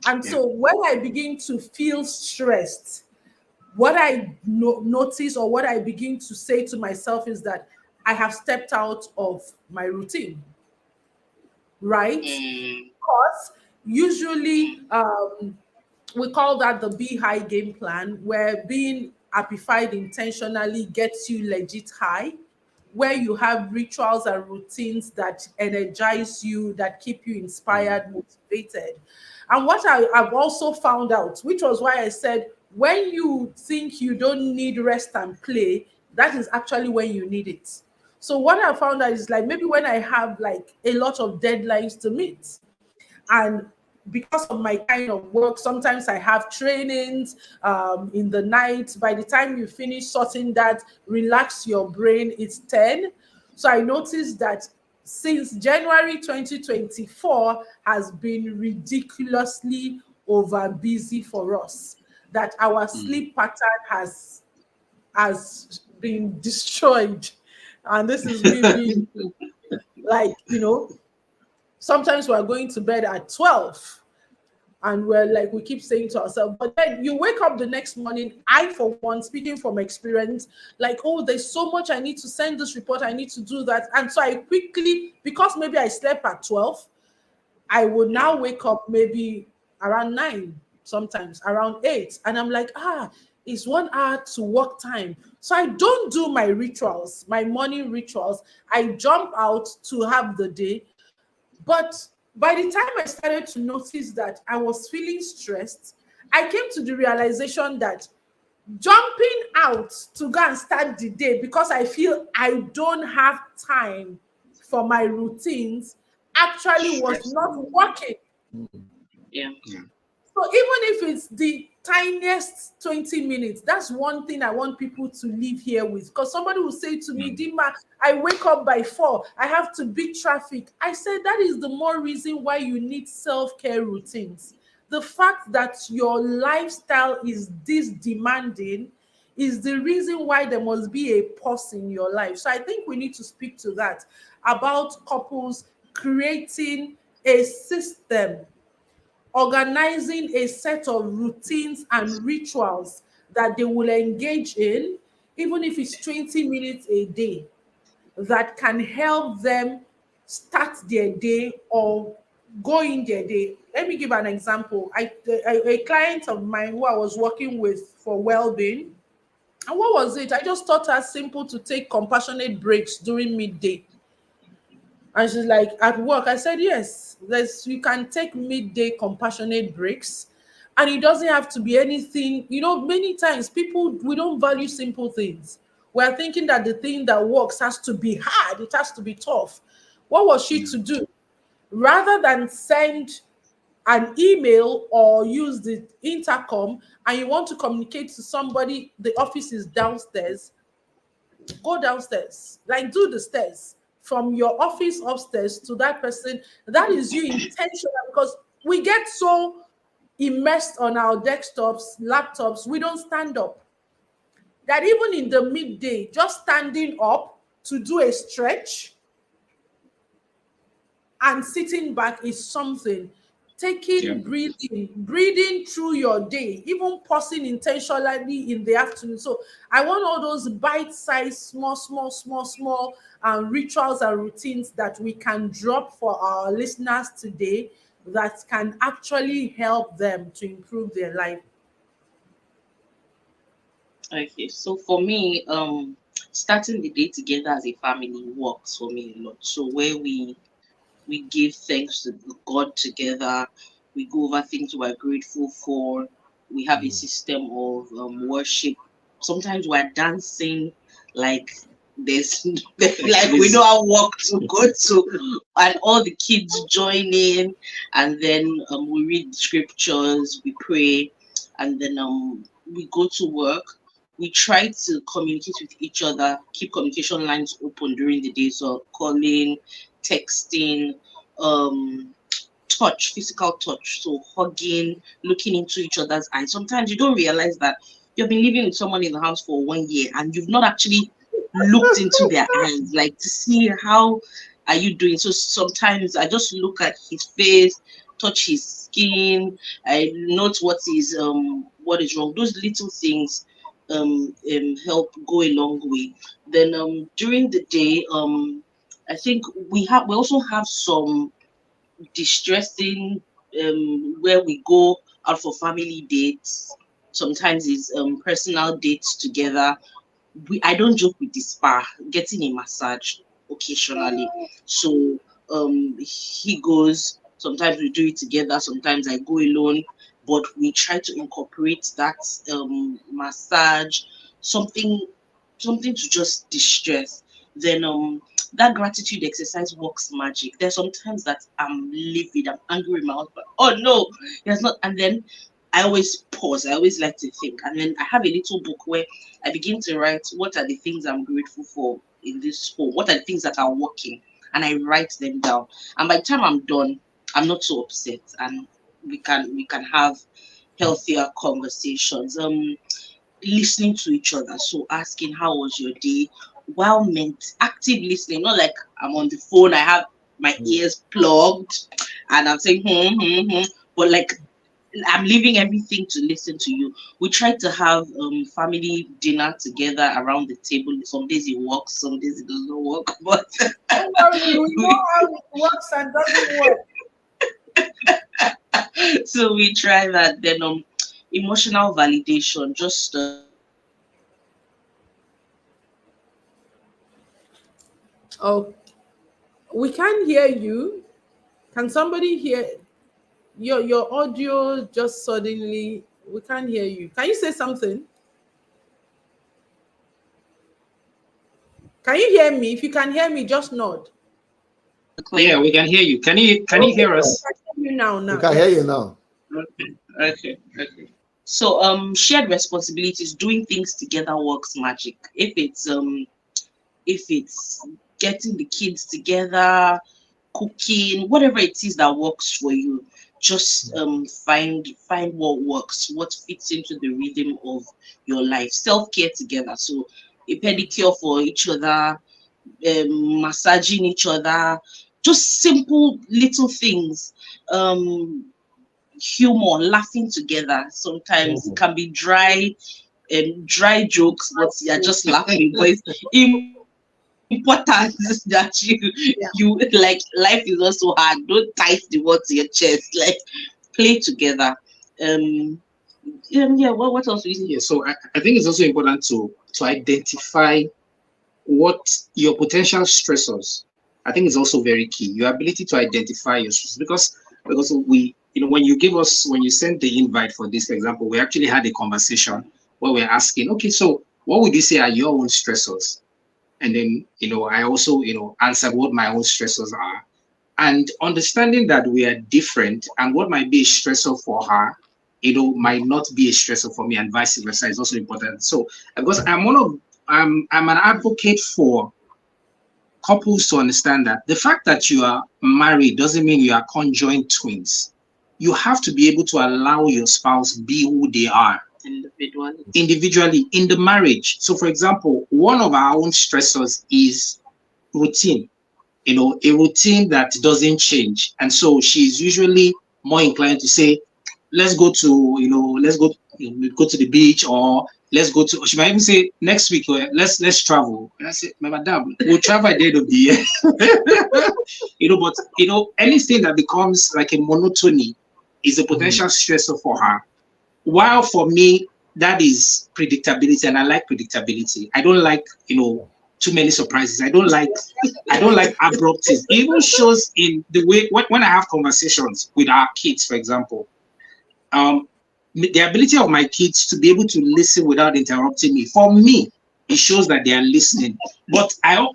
And Yeah. so when I begin to feel stressed, what I notice, or what I begin to say to myself, is that I have stepped out of my routine, right? Mm, Because usually we call that the be high game plan, where being amplified intentionally gets you legit high, where you have rituals and routines that energize you, that keep you inspired, motivated. And what I've also found out, which was why I said, when you think you don't need rest and play, that is actually when you need it. So what I found out is, like, maybe when I have like a lot of deadlines to meet, and because of my kind of work, sometimes I have trainings in the night. By the time you finish sorting that, relax your brain, it's 10. So I noticed that since January 2024 has been ridiculously over busy for us, that our sleep pattern has been destroyed. And this is me being like, sometimes we're going to bed at 12, and we're like, we keep saying to ourselves, but then you wake up the next morning. I, for one, speaking from experience, like, oh, there's so much I need to send this report, I need to do that. And so I quickly, because maybe I slept at 12, I would now wake up maybe around 9, sometimes around 8. And I'm like, it's 1 hour to work time. So I don't do my rituals, my morning rituals. I jump out to have the day. But by the time I started to notice that I was feeling stressed, I came to the realization that jumping out to go and start the day because I feel I don't have time for my routines actually was Stress. not working. Yeah. So even if it's the tiniest 20 minutes, that's one thing I want people to leave here with. Because somebody will say to me, Dima, I wake up by 4, I have to beat traffic. I said that is the more reason why you need self-care routines. The fact that your lifestyle is this demanding is the reason why there must be a pause in your life. So I think we need to speak to that about couples creating a system, organizing a set of routines and rituals that they will engage in, even if it's 20 minutes a day, that can help them start their day or go in their day. Let me give an example. A client of mine who I was working with for well-being, and what was it? I just taught her simple to take compassionate breaks during midday. And she's like, at work. I said, yes, you can take midday compassionate breaks. And it doesn't have to be anything, many times people, we don't value simple things. We're thinking that the thing that works has to be hard, it has to be tough. What was she to do? Rather than send an email or use the intercom and you want to communicate to somebody, the office is downstairs, go downstairs, like do the stairs from your office upstairs to that person. That is you intentional, because we get so immersed on our desktops, laptops, we don't stand up. That even in the midday, just standing up to do a stretch and sitting back is something. Yeah. Taking breathing through your day, even pausing intentionally in the afternoon. So I want all those bite-sized, small rituals and routines that we can drop for our listeners today that can actually help them to improve their life. Okay, so for me, starting the day together as a family works for me a lot. So where we give thanks to God together, we go over things we're grateful for. We have a system of worship. Sometimes we're dancing like there's like we Crazy. know our work to go to, and all the kids join in, and then we read scriptures, we pray, and then we go to work. We try to communicate with each other, keep communication lines open during the day, so calling, texting, um touch, physical touch, so hugging, looking into each other's eyes. Sometimes you don't realize that you've been living with someone in the house for 1 year and you've not actually looked into their eyes, like to see how are you doing. So sometimes I just look at his face, touch his skin, I note what is wrong. Those little things help go a long way. Then during the day, I think we also have some distressing where we go out for family dates. Sometimes it's personal dates together. I don't joke with the spa, getting a massage occasionally. So he goes, sometimes we do it together, sometimes I go alone, but we try to incorporate that massage, something something to just distress. Then that gratitude exercise works magic. There's sometimes that I'm livid, I'm angry with my husband. Oh no, there's not. And then I always pause. I always like to think. And then I have a little book where I begin to write what are the things I'm grateful for in this home? What are the things that are working? And I write them down. And by the time I'm done, I'm not so upset. And we can have healthier conversations. Listening to each other. So asking how was your day while meant active listening, not like I'm on the phone, I have my ears plugged and I'm saying but like I'm leaving everything to listen to you. We try to have family dinner together around the table. Some days it works, some days it doesn't work, but Don't worry, we know how it works and doesn't work. so we try that. Then emotional validation, just Oh, we can't hear you. Can somebody hear your audio just suddenly? We can't hear you. Can you say something? Can you hear me? If you can hear me, just nod. Yeah, we can hear you. Can you hear us? I can hear you now. We can hear you Yes. now. Okay. So shared responsibilities, doing things together works magic. If it's getting the kids together, cooking, whatever it is that works for you, just find what works, what fits into the rhythm of your life. Self-care together. So a pedicure for each other, massaging each other, just simple little things. Humor, laughing together. Sometimes it can be dry jokes, but you're just laughing. But it's important that you like, life is also hard. Don't tie the word to your chest. Like, play together. Yeah. What else do you think? Yeah, so I think it's also important to identify what your potential stressors. I think is also very key. Your ability to identify your stressors, because we, when you sent the invite for this example, we actually had a conversation where we're asking, okay, so what would you say are your own stressors? And then, I also, answered what my own stressors are. And understanding that we are different and what might be a stressor for her, might not be a stressor for me, and vice versa is also important. So, because I'm an advocate for couples to understand that the fact that you are married doesn't mean you are conjoined twins. You have to be able to allow your spouse be who they are individually in the marriage. So, for example, one of our own stressors is routine, a routine that doesn't change. And so she's usually more inclined to say, let's go to, go to the beach, or let's go to, she might even say next week, let's travel. And I say, my madam, we'll travel at the end of the year. But anything that becomes like a monotony is a potential stressor for her. While for me, that is predictability, and I like predictability. I don't like, too many surprises. I don't like abrupt things. It even shows in the way when I have conversations with our kids, for example. The ability of my kids to be able to listen without interrupting me, for me, it shows that they are listening. But I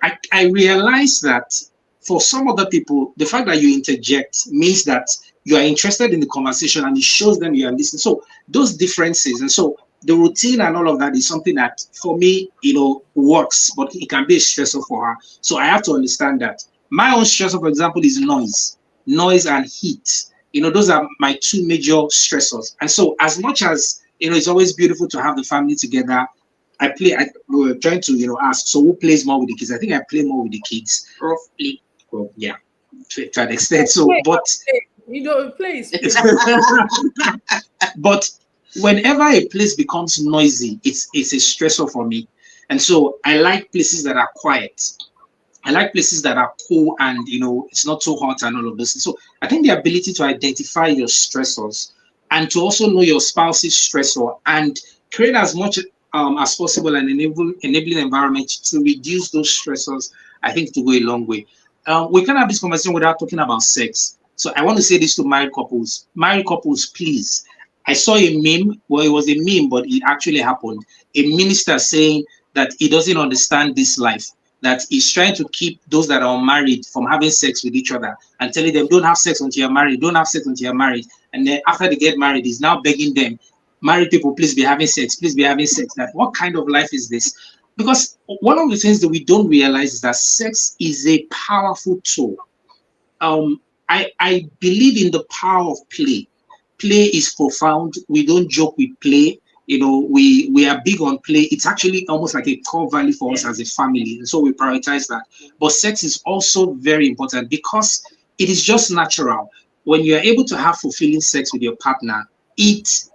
realize that for some other people, the fact that you interject means that you are interested in the conversation, and it shows them you are listening. So those differences, and so the routine and all of that is something that for me, works, but it can be a stressor for her. So I have to understand that. My own stressor, for example, is noise and heat. Those are my two major stressors. And so as much as, it's always beautiful to have the family together, we were trying to, ask, so who plays more with the kids? I think I play more with the kids. Roughly. Well, yeah, to an extent. So, but Please. but whenever a place becomes noisy, it's a stressor for me. And so I like places that are quiet. I like places that are cool, and it's not too hot and all of this. So I think the ability to identify your stressors and to also know your spouse's stressor and create as much as possible an enabling environment to reduce those stressors, I think, to go a long way. We can't have this conversation without talking about sex. So I want to say this to married couples. Married couples, please. I saw a meme. Well, it was a meme, but it actually happened. A minister saying that he doesn't understand this life, that he's trying to keep those that are unmarried from having sex with each other and telling them, don't have sex until you're married, don't have sex until you're married. And then after they get married, he's now begging them, married people, please be having sex, please be having sex. That what kind of life is this? Because one of the things that we don't realize is that sex is a powerful tool. I believe in the power of play. Play is profound. We don't joke with play. We are big on play. It's actually almost like a core value for us as a family, and so we prioritize that. But sex is also very important because it is just natural. When you are able to have fulfilling sex with your partner, it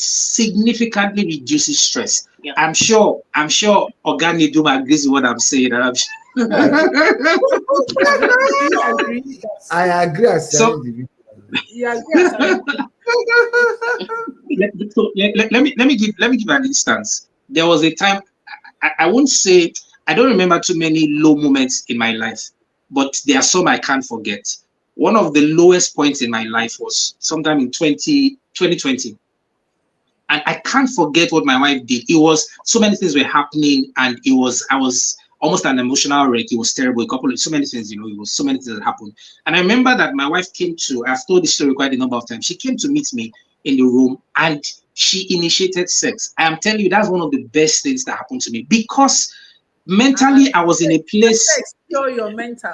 significantly reduces stress. Yeah. I'm sure Oga agrees with what I'm saying. And I'm sure. I agree. So, Yes, I let me give an instance. There was a time, I won't say, I don't remember too many low moments in my life, but there are some I can't forget. One of the lowest points in my life was sometime in 2020. And I can't forget what my wife did. It was so many things were happening, and I was almost an emotional wreck. It was terrible. A couple of so many things, it was so many things that happened. And I remember that my wife came to, I've told this story quite a number of times. She came to meet me in the room and she initiated sex. I am telling you, that's one of the best things that happened to me because mentally I was in a place. Explore your mental.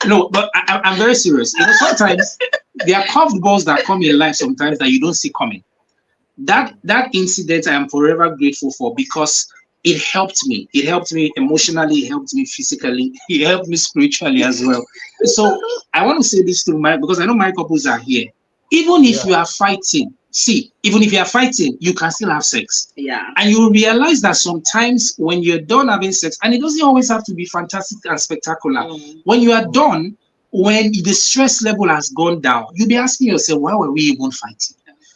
No, but I'm very serious. Sometimes there are curveballs that come in life sometimes that you don't see coming. That incident I am forever grateful for because it helped me. It helped me emotionally, it helped me physically, it helped me spiritually as well. So I want to say this to because I know my couples are here. Even if you are fighting, even if you are fighting, you can still have sex. Yeah. And you will realize that sometimes when you're done having sex, and it doesn't always have to be fantastic and spectacular. When you are done, when the stress level has gone down, you'll be asking yourself, why were we even fighting?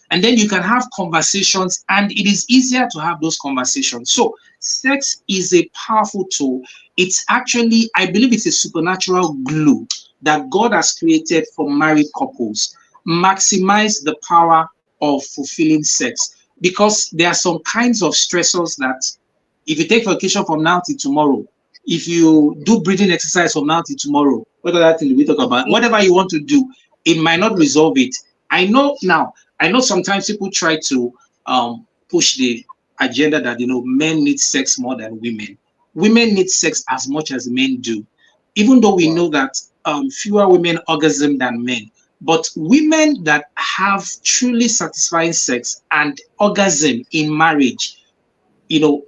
And then you can have conversations, and it is easier to have those conversations. So sex is a powerful tool. It's actually, I believe it's a supernatural glue that God has created for married couples. Maximize the power of fulfilling sex, because there are some kinds of stressors that if you take vacation from now till tomorrow, if you do breathing exercise from now till tomorrow, what other thing we talk about, whatever you want to do, it might not resolve it. I know sometimes people try to push the agenda that men need sex more than women. Women need sex as much as men do, even though we know that fewer women orgasm than men. But women that have truly satisfying sex and orgasm in marriage, you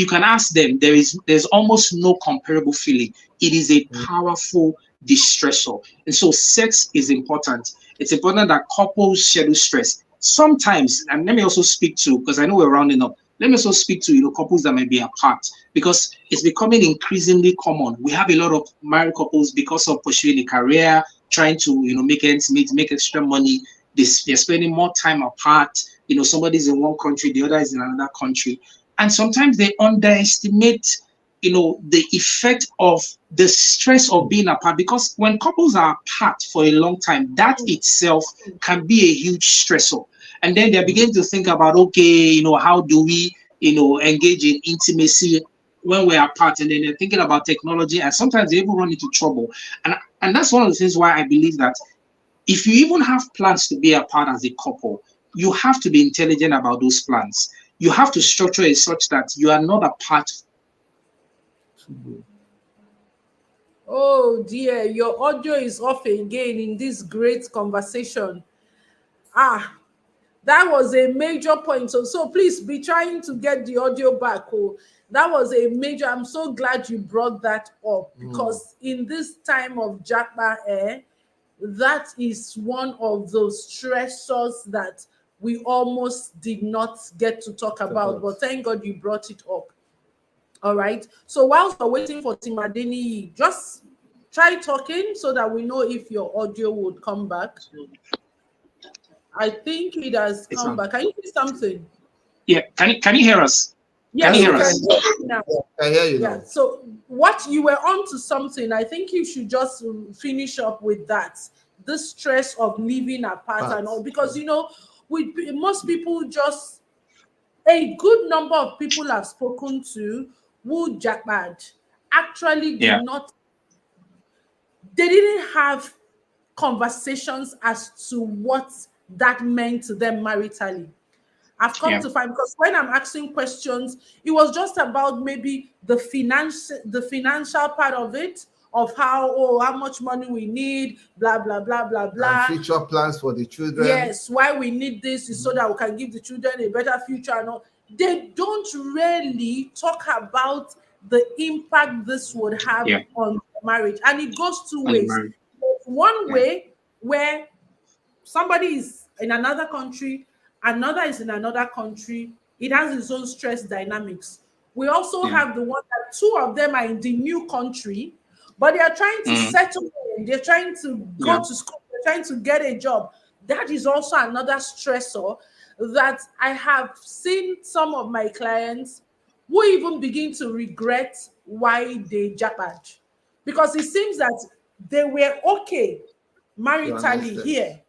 can ask them, there's almost no comparable feeling. It is a powerful distressor. And so sex is important. It's important that couples schedule stress. Sometimes, and let me also speak to, because I know we're rounding up, let me also speak to couples that may be apart, because it's becoming increasingly common. We have a lot of married couples because of pursuing a career, trying to make ends meet, make extra money. They're spending more time apart. Somebody's in one country, the other is in another country, and sometimes they underestimate the effect of the stress of being apart, because when couples are apart for a long time, that itself can be a huge stressor. And then they begin to think about, okay, how do we engage in intimacy when we're apart? And then they're thinking about technology, and sometimes they even run into trouble. And that's one of the things why I believe that if you even have plans to be apart as a couple, you have to be intelligent about those plans. You have to structure it such that you are not apart. Oh dear, your audio is off again in this great conversation. That was a major point. So please be trying to get the audio back. Oh, that was a major. I'm so glad you brought that up, because in this time of Japa, that is one of those stressors that we almost did not get to talk about. But thank God you brought it up. All right. So whilst we're waiting for Timadini, just try talking so that we know if your audio would come back. I think it has come back. Can you see something? Yeah. Can you hear us? Yes, can you hear us? Now. I hear you now. So what you were on to something, I think you should just finish up with that. The stress of living apart and all, because with most people, just a good number of people I've spoken to who jackpad actually did not, they didn't have conversations as to what that meant to them maritally. I've come to find, because when I'm asking questions, it was just about maybe the financial part of it, of how much money we need, blah blah blah blah blah. And future plans for the children. Yes, why we need this is so that we can give the children a better future and all. They don't really talk about the impact this would have on marriage, and it goes two ways. One way where somebody is in another country, another is in another country, it has its own stress dynamics. We also have the one that two of them are in the new country, but they are trying to settle in, they're trying to go to school, they're trying to get a job. That is also another stressor that I have seen some of my clients who even begin to regret why they jackpot, because it seems that they were okay maritally here.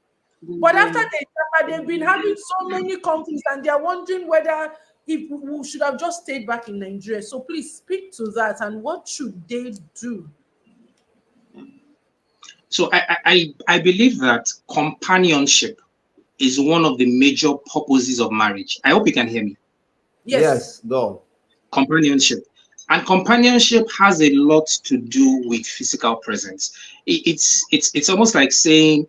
But after they jackpot, they've been having so many conflicts, and they're wondering whether if we should have just stayed back in Nigeria. So please speak to that, and what should they do? So I believe that companionship is one of the major purposes of marriage. I hope you can hear me. Yes. Go. Companionship. And companionship has a lot to do with physical presence. It's almost like saying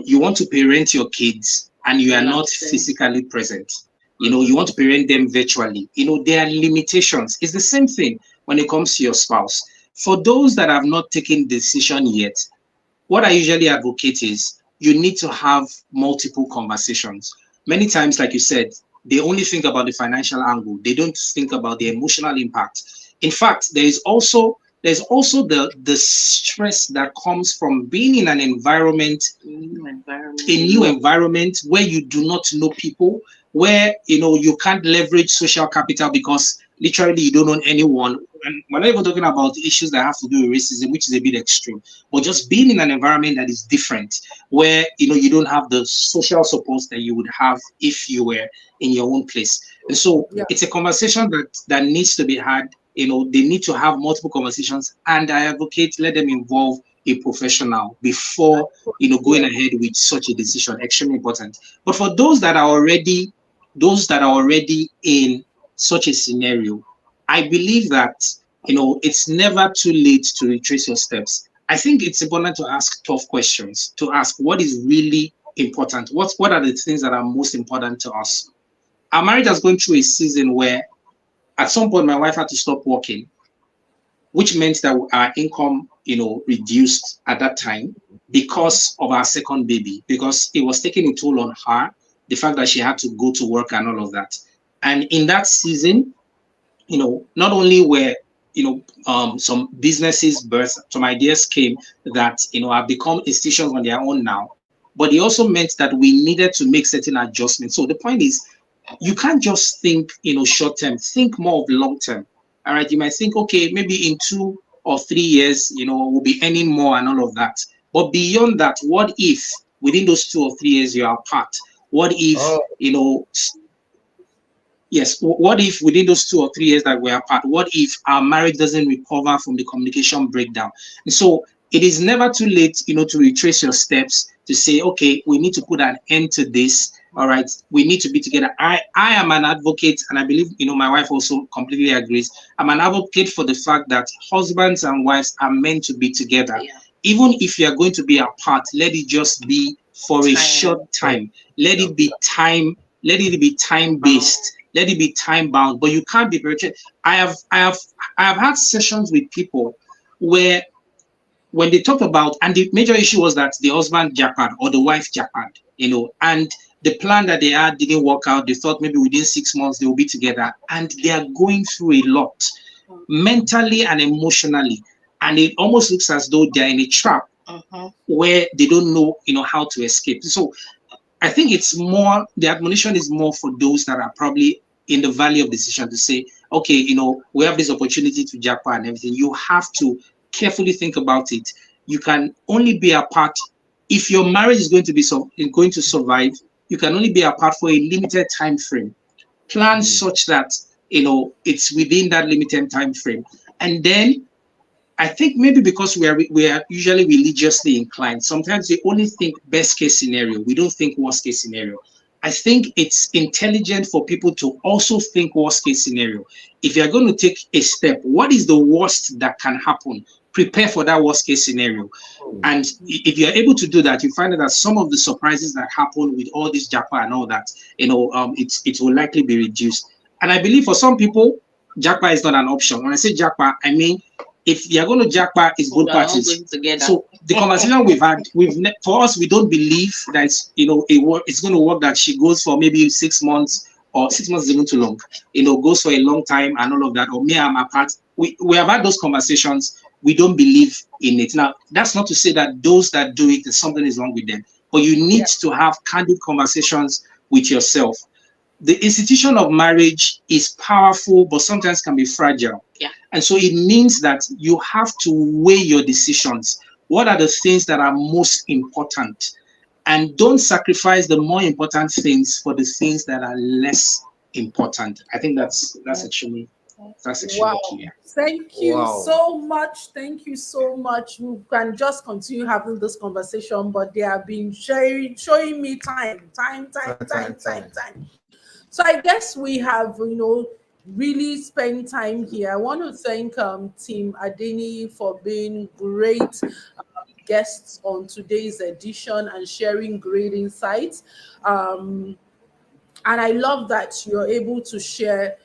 you want to parent your kids and you are not physically present. You know, you want to parent them virtually. You know, there are limitations. It's the same thing when it comes to your spouse. For those that have not taken decision yet, what I usually advocate is you need to have multiple conversations. Many times, like you said, they only think about the financial angle. They don't think about the emotional impact. In fact, there's also the stress that comes from being in an environment, a new environment where you do not know people, where you can't leverage social capital because literally you don't know anyone. And we're not even talking about issues that have to do with racism, which is a bit extreme, but just being in an environment that is different, where you don't have the social support that you would have if you were in your own place. And so it's a conversation that needs to be had. They need to have multiple conversations, and I advocate let them involve a professional before going ahead with such a decision. Extremely important. But for those that are already in such a scenario, I believe that it's never too late to retrace your steps. I think it's important to ask tough questions, to ask what is really important. What are the things that are most important to us? Our marriage has gone through a season where at some point my wife had to stop working, which meant that our income, reduced at that time because of our second baby, because it was taking a toll on her, the fact that she had to go to work and all of that. And in that season, not only were some businesses birthed, some ideas came that have become institutions on their own now, but it also meant that we needed to make certain adjustments. So the point is, you can't just think short term, think more of long term. All right, you might think, okay, maybe in 2 or 3 years, we'll be earning more and all of that. But beyond that, what if within those 2 or 3 years you are apart? What if Yes. What if within those 2 or 3 years that we're apart, what if our marriage doesn't recover from the communication breakdown? And so it is never too late, to retrace your steps, to say, okay, we need to put an end to this. All right, we need to be together. I am an advocate, and I believe, my wife also completely agrees. I'm an advocate for the fact that husbands and wives are meant to be together. Yeah. Even if you are going to be apart, let it just be for a short time. Let it be time based. Let it be time bound, but you can't be very. I have had sessions with people where when they talk about, and the major issue was that the husband jackpot or the wife jackpot, and the plan that they had didn't work out. They thought maybe within 6 months they will be together, and they are going through a lot mentally and emotionally, and it almost looks as though they're in a trap where they don't know, how to escape. So I think it's more, the admonition is more for those that are probably in the valley of decision to say, okay, we have this opportunity to jackpot and everything. You have to carefully think about it. You can only be apart if your marriage is going to survive. You can only be apart for a limited time frame. Plan such that it's within that limited time frame, and then I think maybe because we are usually religiously inclined, sometimes we only think best case scenario. We don't think worst case scenario. I think it's intelligent for people to also think worst case scenario. If you're going to take a step, what is the worst that can happen? Prepare for that worst case scenario. And if you're able to do that, you find that some of the surprises that happen with all this jackpot and all that, it will likely be reduced. And I believe for some people, jackpot is not an option. When I say jackpot, I mean, if you're going to jackpot, it's both parties. So the conversation we've had, for us, we don't believe that it's going to work. That she goes for maybe 6 months, or 6 months is even too long. Goes for a long time and all of that. Or me, I'm apart. We have had those conversations. We don't believe in it. Now, that's not to say that those that do it, something is wrong with them. But you need to have candid conversations with yourself. The institution of marriage is powerful, but sometimes can be fragile. Yeah. And so it means that you have to weigh your decisions. What are the things that are most important? And don't sacrifice the more important things for the things that are less important. I think that's actually Wow. key. Yeah. Thank you Wow. so much. Thank you so much. We can just continue having this conversation, but they have been showing me time. So I guess we have, really spent time here. I want to thank Team Adeni for being great guests on today's edition and sharing great insights. Um, and I love that you're able to share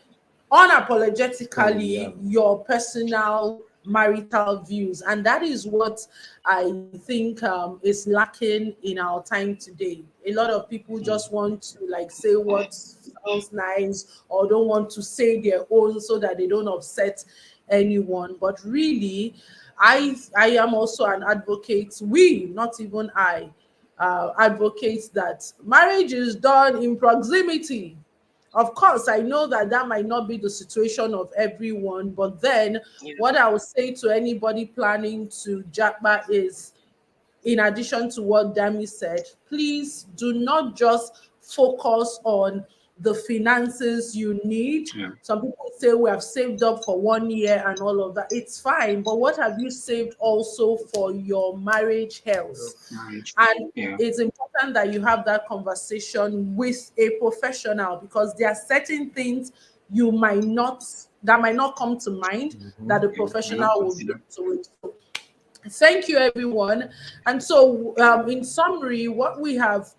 Oh, yeah. unapologetically your personal marital views, and that is what I think is lacking in our time today. A lot of people just want to like say what sounds nice or don't want to say their own so that they don't upset anyone, but really I am also an advocate, we, not even I, advocates that marriage is done in proximity. Of course, I know that that might not be the situation of everyone, but then Yeah. what I would say to anybody planning to japa is, in addition to what Dami said, please do not just focus on the finances you need. Yeah. Some people say we have saved up for 1 year and all of that. It's fine, but what have you saved also for your marriage health? Marriage. And Yeah. it's important that you have that conversation with a professional, because there are certain things you might not that might not come to mind Mhm. that the Yeah. May not professional will bring consider. to it. So thank you, everyone. And so, in summary, what we have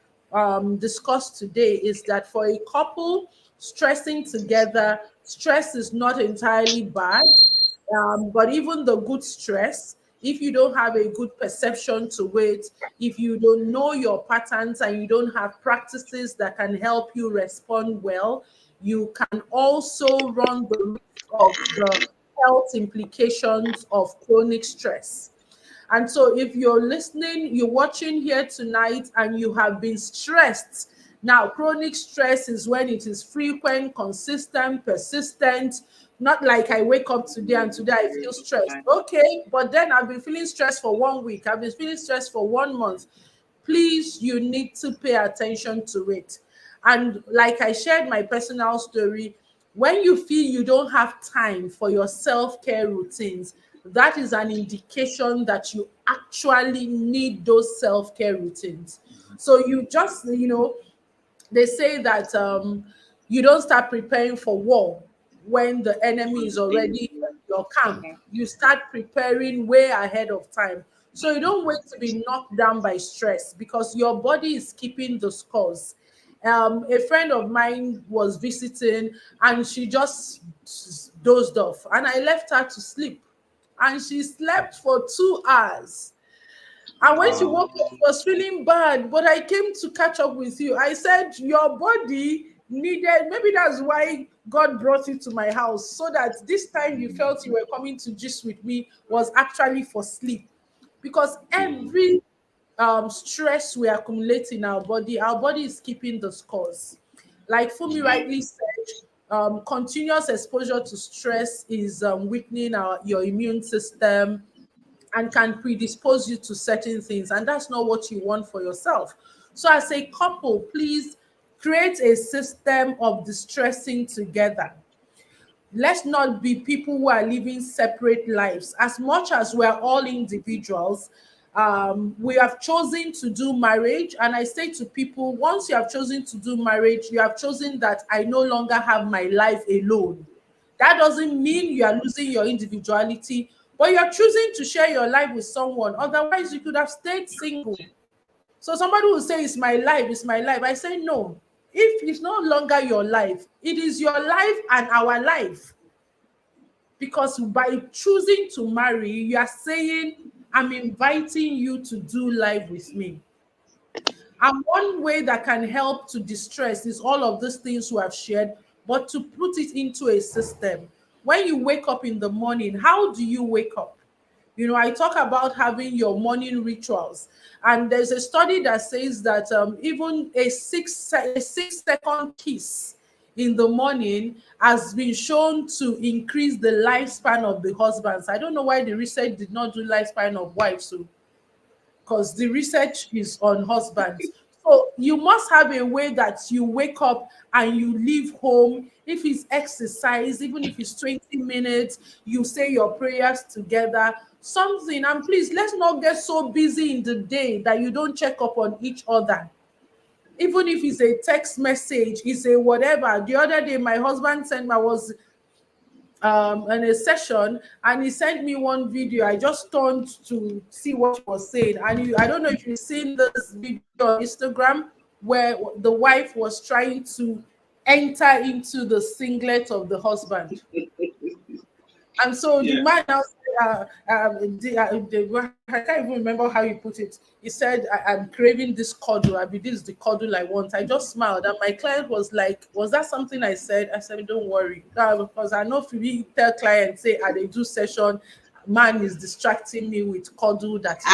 discussed today is that for a couple stressing together, stress is not entirely bad, but even the good stress, if you don't have a good perception to it, if you don't know your patterns and you don't have practices that can help you respond well, you can also run the risk of the health implications of chronic stress. And so, if you're listening, you're watching here tonight, and you have been stressed. Now, chronic stress is when it is frequent, consistent, persistent, not like I wake up today and today I feel stressed. Okay, but then I've been feeling stressed for 1 week, I've been feeling stressed for 1 month. Please, you need to pay attention to it. And like I shared my personal story, when you feel you don't have time for your self-care routines, that is an indication that you actually need those self-care routines. So you just, they say that you don't start preparing for war when the enemy is already in your camp. You start preparing way ahead of time. So you don't wait to be knocked down by stress, because your body is keeping the scores. A friend of mine was visiting, and she just dozed off, and I left her to sleep, and she slept for 2 hours. And when she woke up, she was feeling bad. But I came to catch up with you. I said, your body needed, maybe that's why God brought you to my house, so that this time you felt you were coming to gist with me was actually for sleep. Because every stress we accumulate in our body is keeping the scores. Like Fumi rightly said, continuous exposure to stress is weakening your immune system and can predispose you to certain things, and that's not what you want for yourself. So as a couple, please create a system of distressing together. Let's not be people who are living separate lives. As much as we're all individuals, we have chosen to do marriage. And I say to people, once you have chosen to do marriage, you have chosen that I no longer have my life alone. That doesn't mean you are losing your individuality, but you're choosing to share your life with someone. Otherwise, you could have stayed single. So somebody will say, it's my life, it's my life. I say, no. If it's no longer your life, it is your life and our life. Because by choosing to marry, you are saying, I'm inviting you to do life with me. And one way that can help to distress is all of these things we have shared, but to put it into a system. When you wake up in the morning, how do you wake up? I talk about having your morning rituals, and there's a study that says that even a 6-second kiss in the morning has been shown to increase the lifespan of the husbands. I don't know why the research did not do lifespan of wives, so because the research is on husbands. So you must have a way that you wake up and you leave home. If it's exercise, even if it's 20 minutes, you say your prayers together, something. And please, let's not get so busy in the day that you don't check up on each other. Even if it's a text message, it's a whatever. The other day, my husband sent me, I was in a session, and he sent me one video. I just turned to see what he was saying, and I don't know if you've seen this video on Instagram where the wife was trying to enter into the singlet of the husband. And so the Yeah. man now said, I can't even remember how he put it. He said, I'm craving this cuddle. I mean, this is the cuddle I want. I just smiled. And my client was like, was that something I said? I said, don't worry. Because I know if we tell clients, say, they do session, man is distracting me with cuddle that he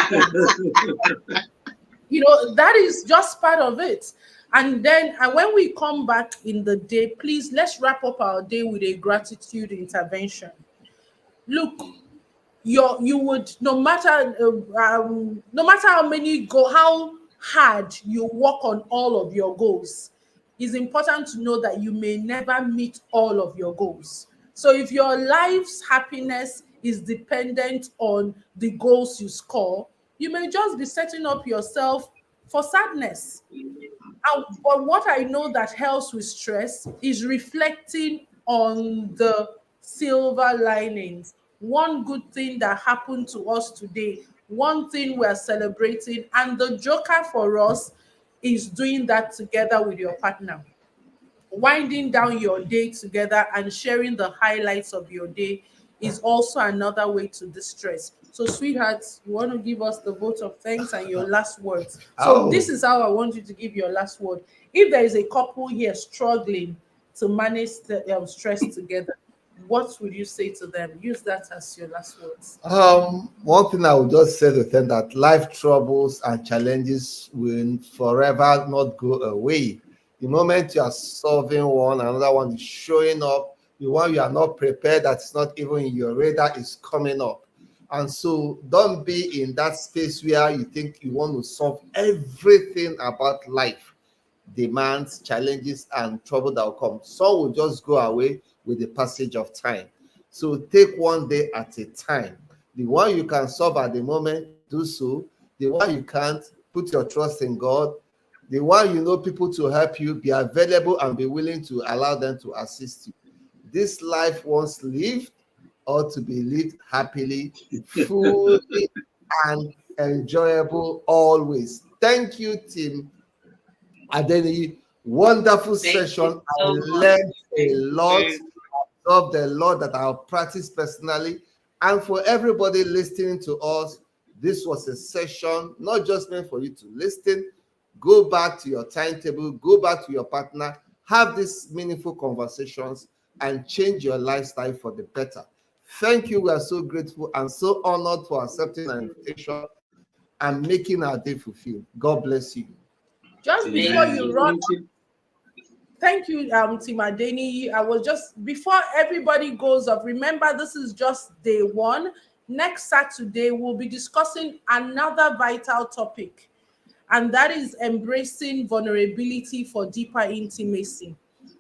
wants. That is just part of it. And then when we come back in the day, please, let's wrap up our day with a gratitude intervention. Look, you would, no matter how hard you work on all of your goals, it's important to know that you may never meet all of your goals. So if your life's happiness is dependent on the goals you score, you may just be setting up yourself for sadness. But what I know that helps with stress is reflecting on the silver linings. One good thing that happened to us today, one thing we're celebrating, and the joker for us is doing that together with your partner. Winding down your day together and sharing the highlights of your day is also another way to distress. So, sweethearts, you want to give us the vote of thanks and your last words. So, this is how I want you to give your last word. If there is a couple here struggling to manage the stress together, what would you say to them? Use that as your last words. One thing I would just say to them, that life troubles and challenges will forever not go away. The moment you are solving one, another one is showing up. The one you are not prepared, that's not even in your radar, is coming up. And so don't be in that space where you think you want to solve everything about life, demands, challenges, and trouble that will come. Some will just go away with the passage of time. So take one day at a time. The one you can solve at the moment, do so. The one you can't, put your trust in God. The one you know people to help you, be available and be willing to allow them to assist you. This life once lived ought to be lived happily, fully, and enjoyable always. Thank you, Team Adeni. Wonderful Thank you session. I so much. learned a lot Very of the Lord that I'll practice personally. And for everybody listening to us, this was a session not just meant for you to listen. Go back to your timetable, go back to your partner, have these meaningful conversations, and change your lifestyle for the better. Thank you. We are so grateful and so honored for accepting our invitation and making our day fulfilled. God bless you. Just before Amen. you run, Thank you. thank you, Tim Adeni. I was just, before everybody goes off, remember this is just day one. Next Saturday, we'll be discussing another vital topic, and that is embracing vulnerability for deeper intimacy.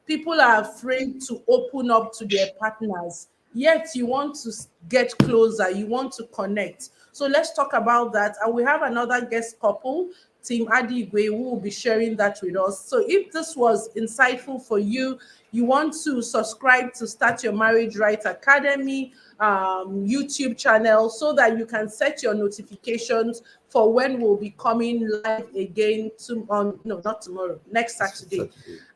People are afraid to open up to their partners, yet you want to get closer, you want to connect. So let's talk about that. And we have another guest couple, Team Adigwe, who will be sharing that with us. So if this was insightful for you, you want to subscribe to Start Your Marriage Right Academy YouTube channel so that you can set your notifications for when we'll be coming live again not tomorrow, next Saturday.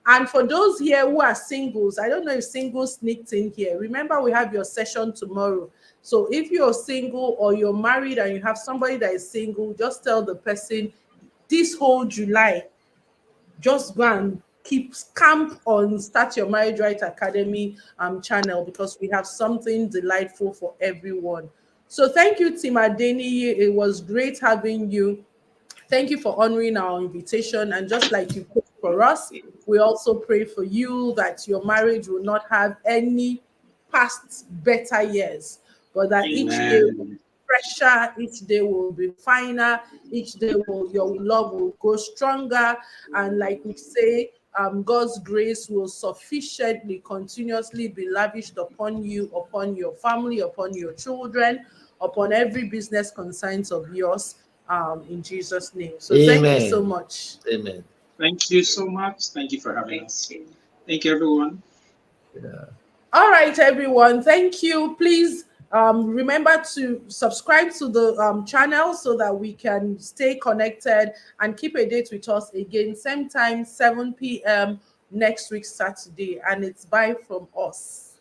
And for those here who are singles, I don't know if singles sneaked in here. Remember, we have your session tomorrow. So if you're single or you're married and you have somebody that is single, just tell the person this whole July, just go and keep camp on Start Your Marriage Right Academy channel, because we have something delightful for everyone. So thank you, Tim Adeni. It was great having you. Thank you for honoring our invitation. And just like you put for us, we also pray for you that your marriage will not have any past better years, but that each day Amen. fresher, each day will be finer, each day your love will go stronger. And like we say, God's grace will sufficiently, continuously be lavished upon you, upon your family, upon your children, upon every business concerns of yours, in Jesus' name. So thank you so Amen. much. Amen. Thank you so much. Thank you for having us. Thank you, everyone. Yeah. All right, everyone. Thank you. Please remember to subscribe to the channel so that we can stay connected and keep a date with us again, same time, 7 p.m. next week, Saturday. And it's bye from us.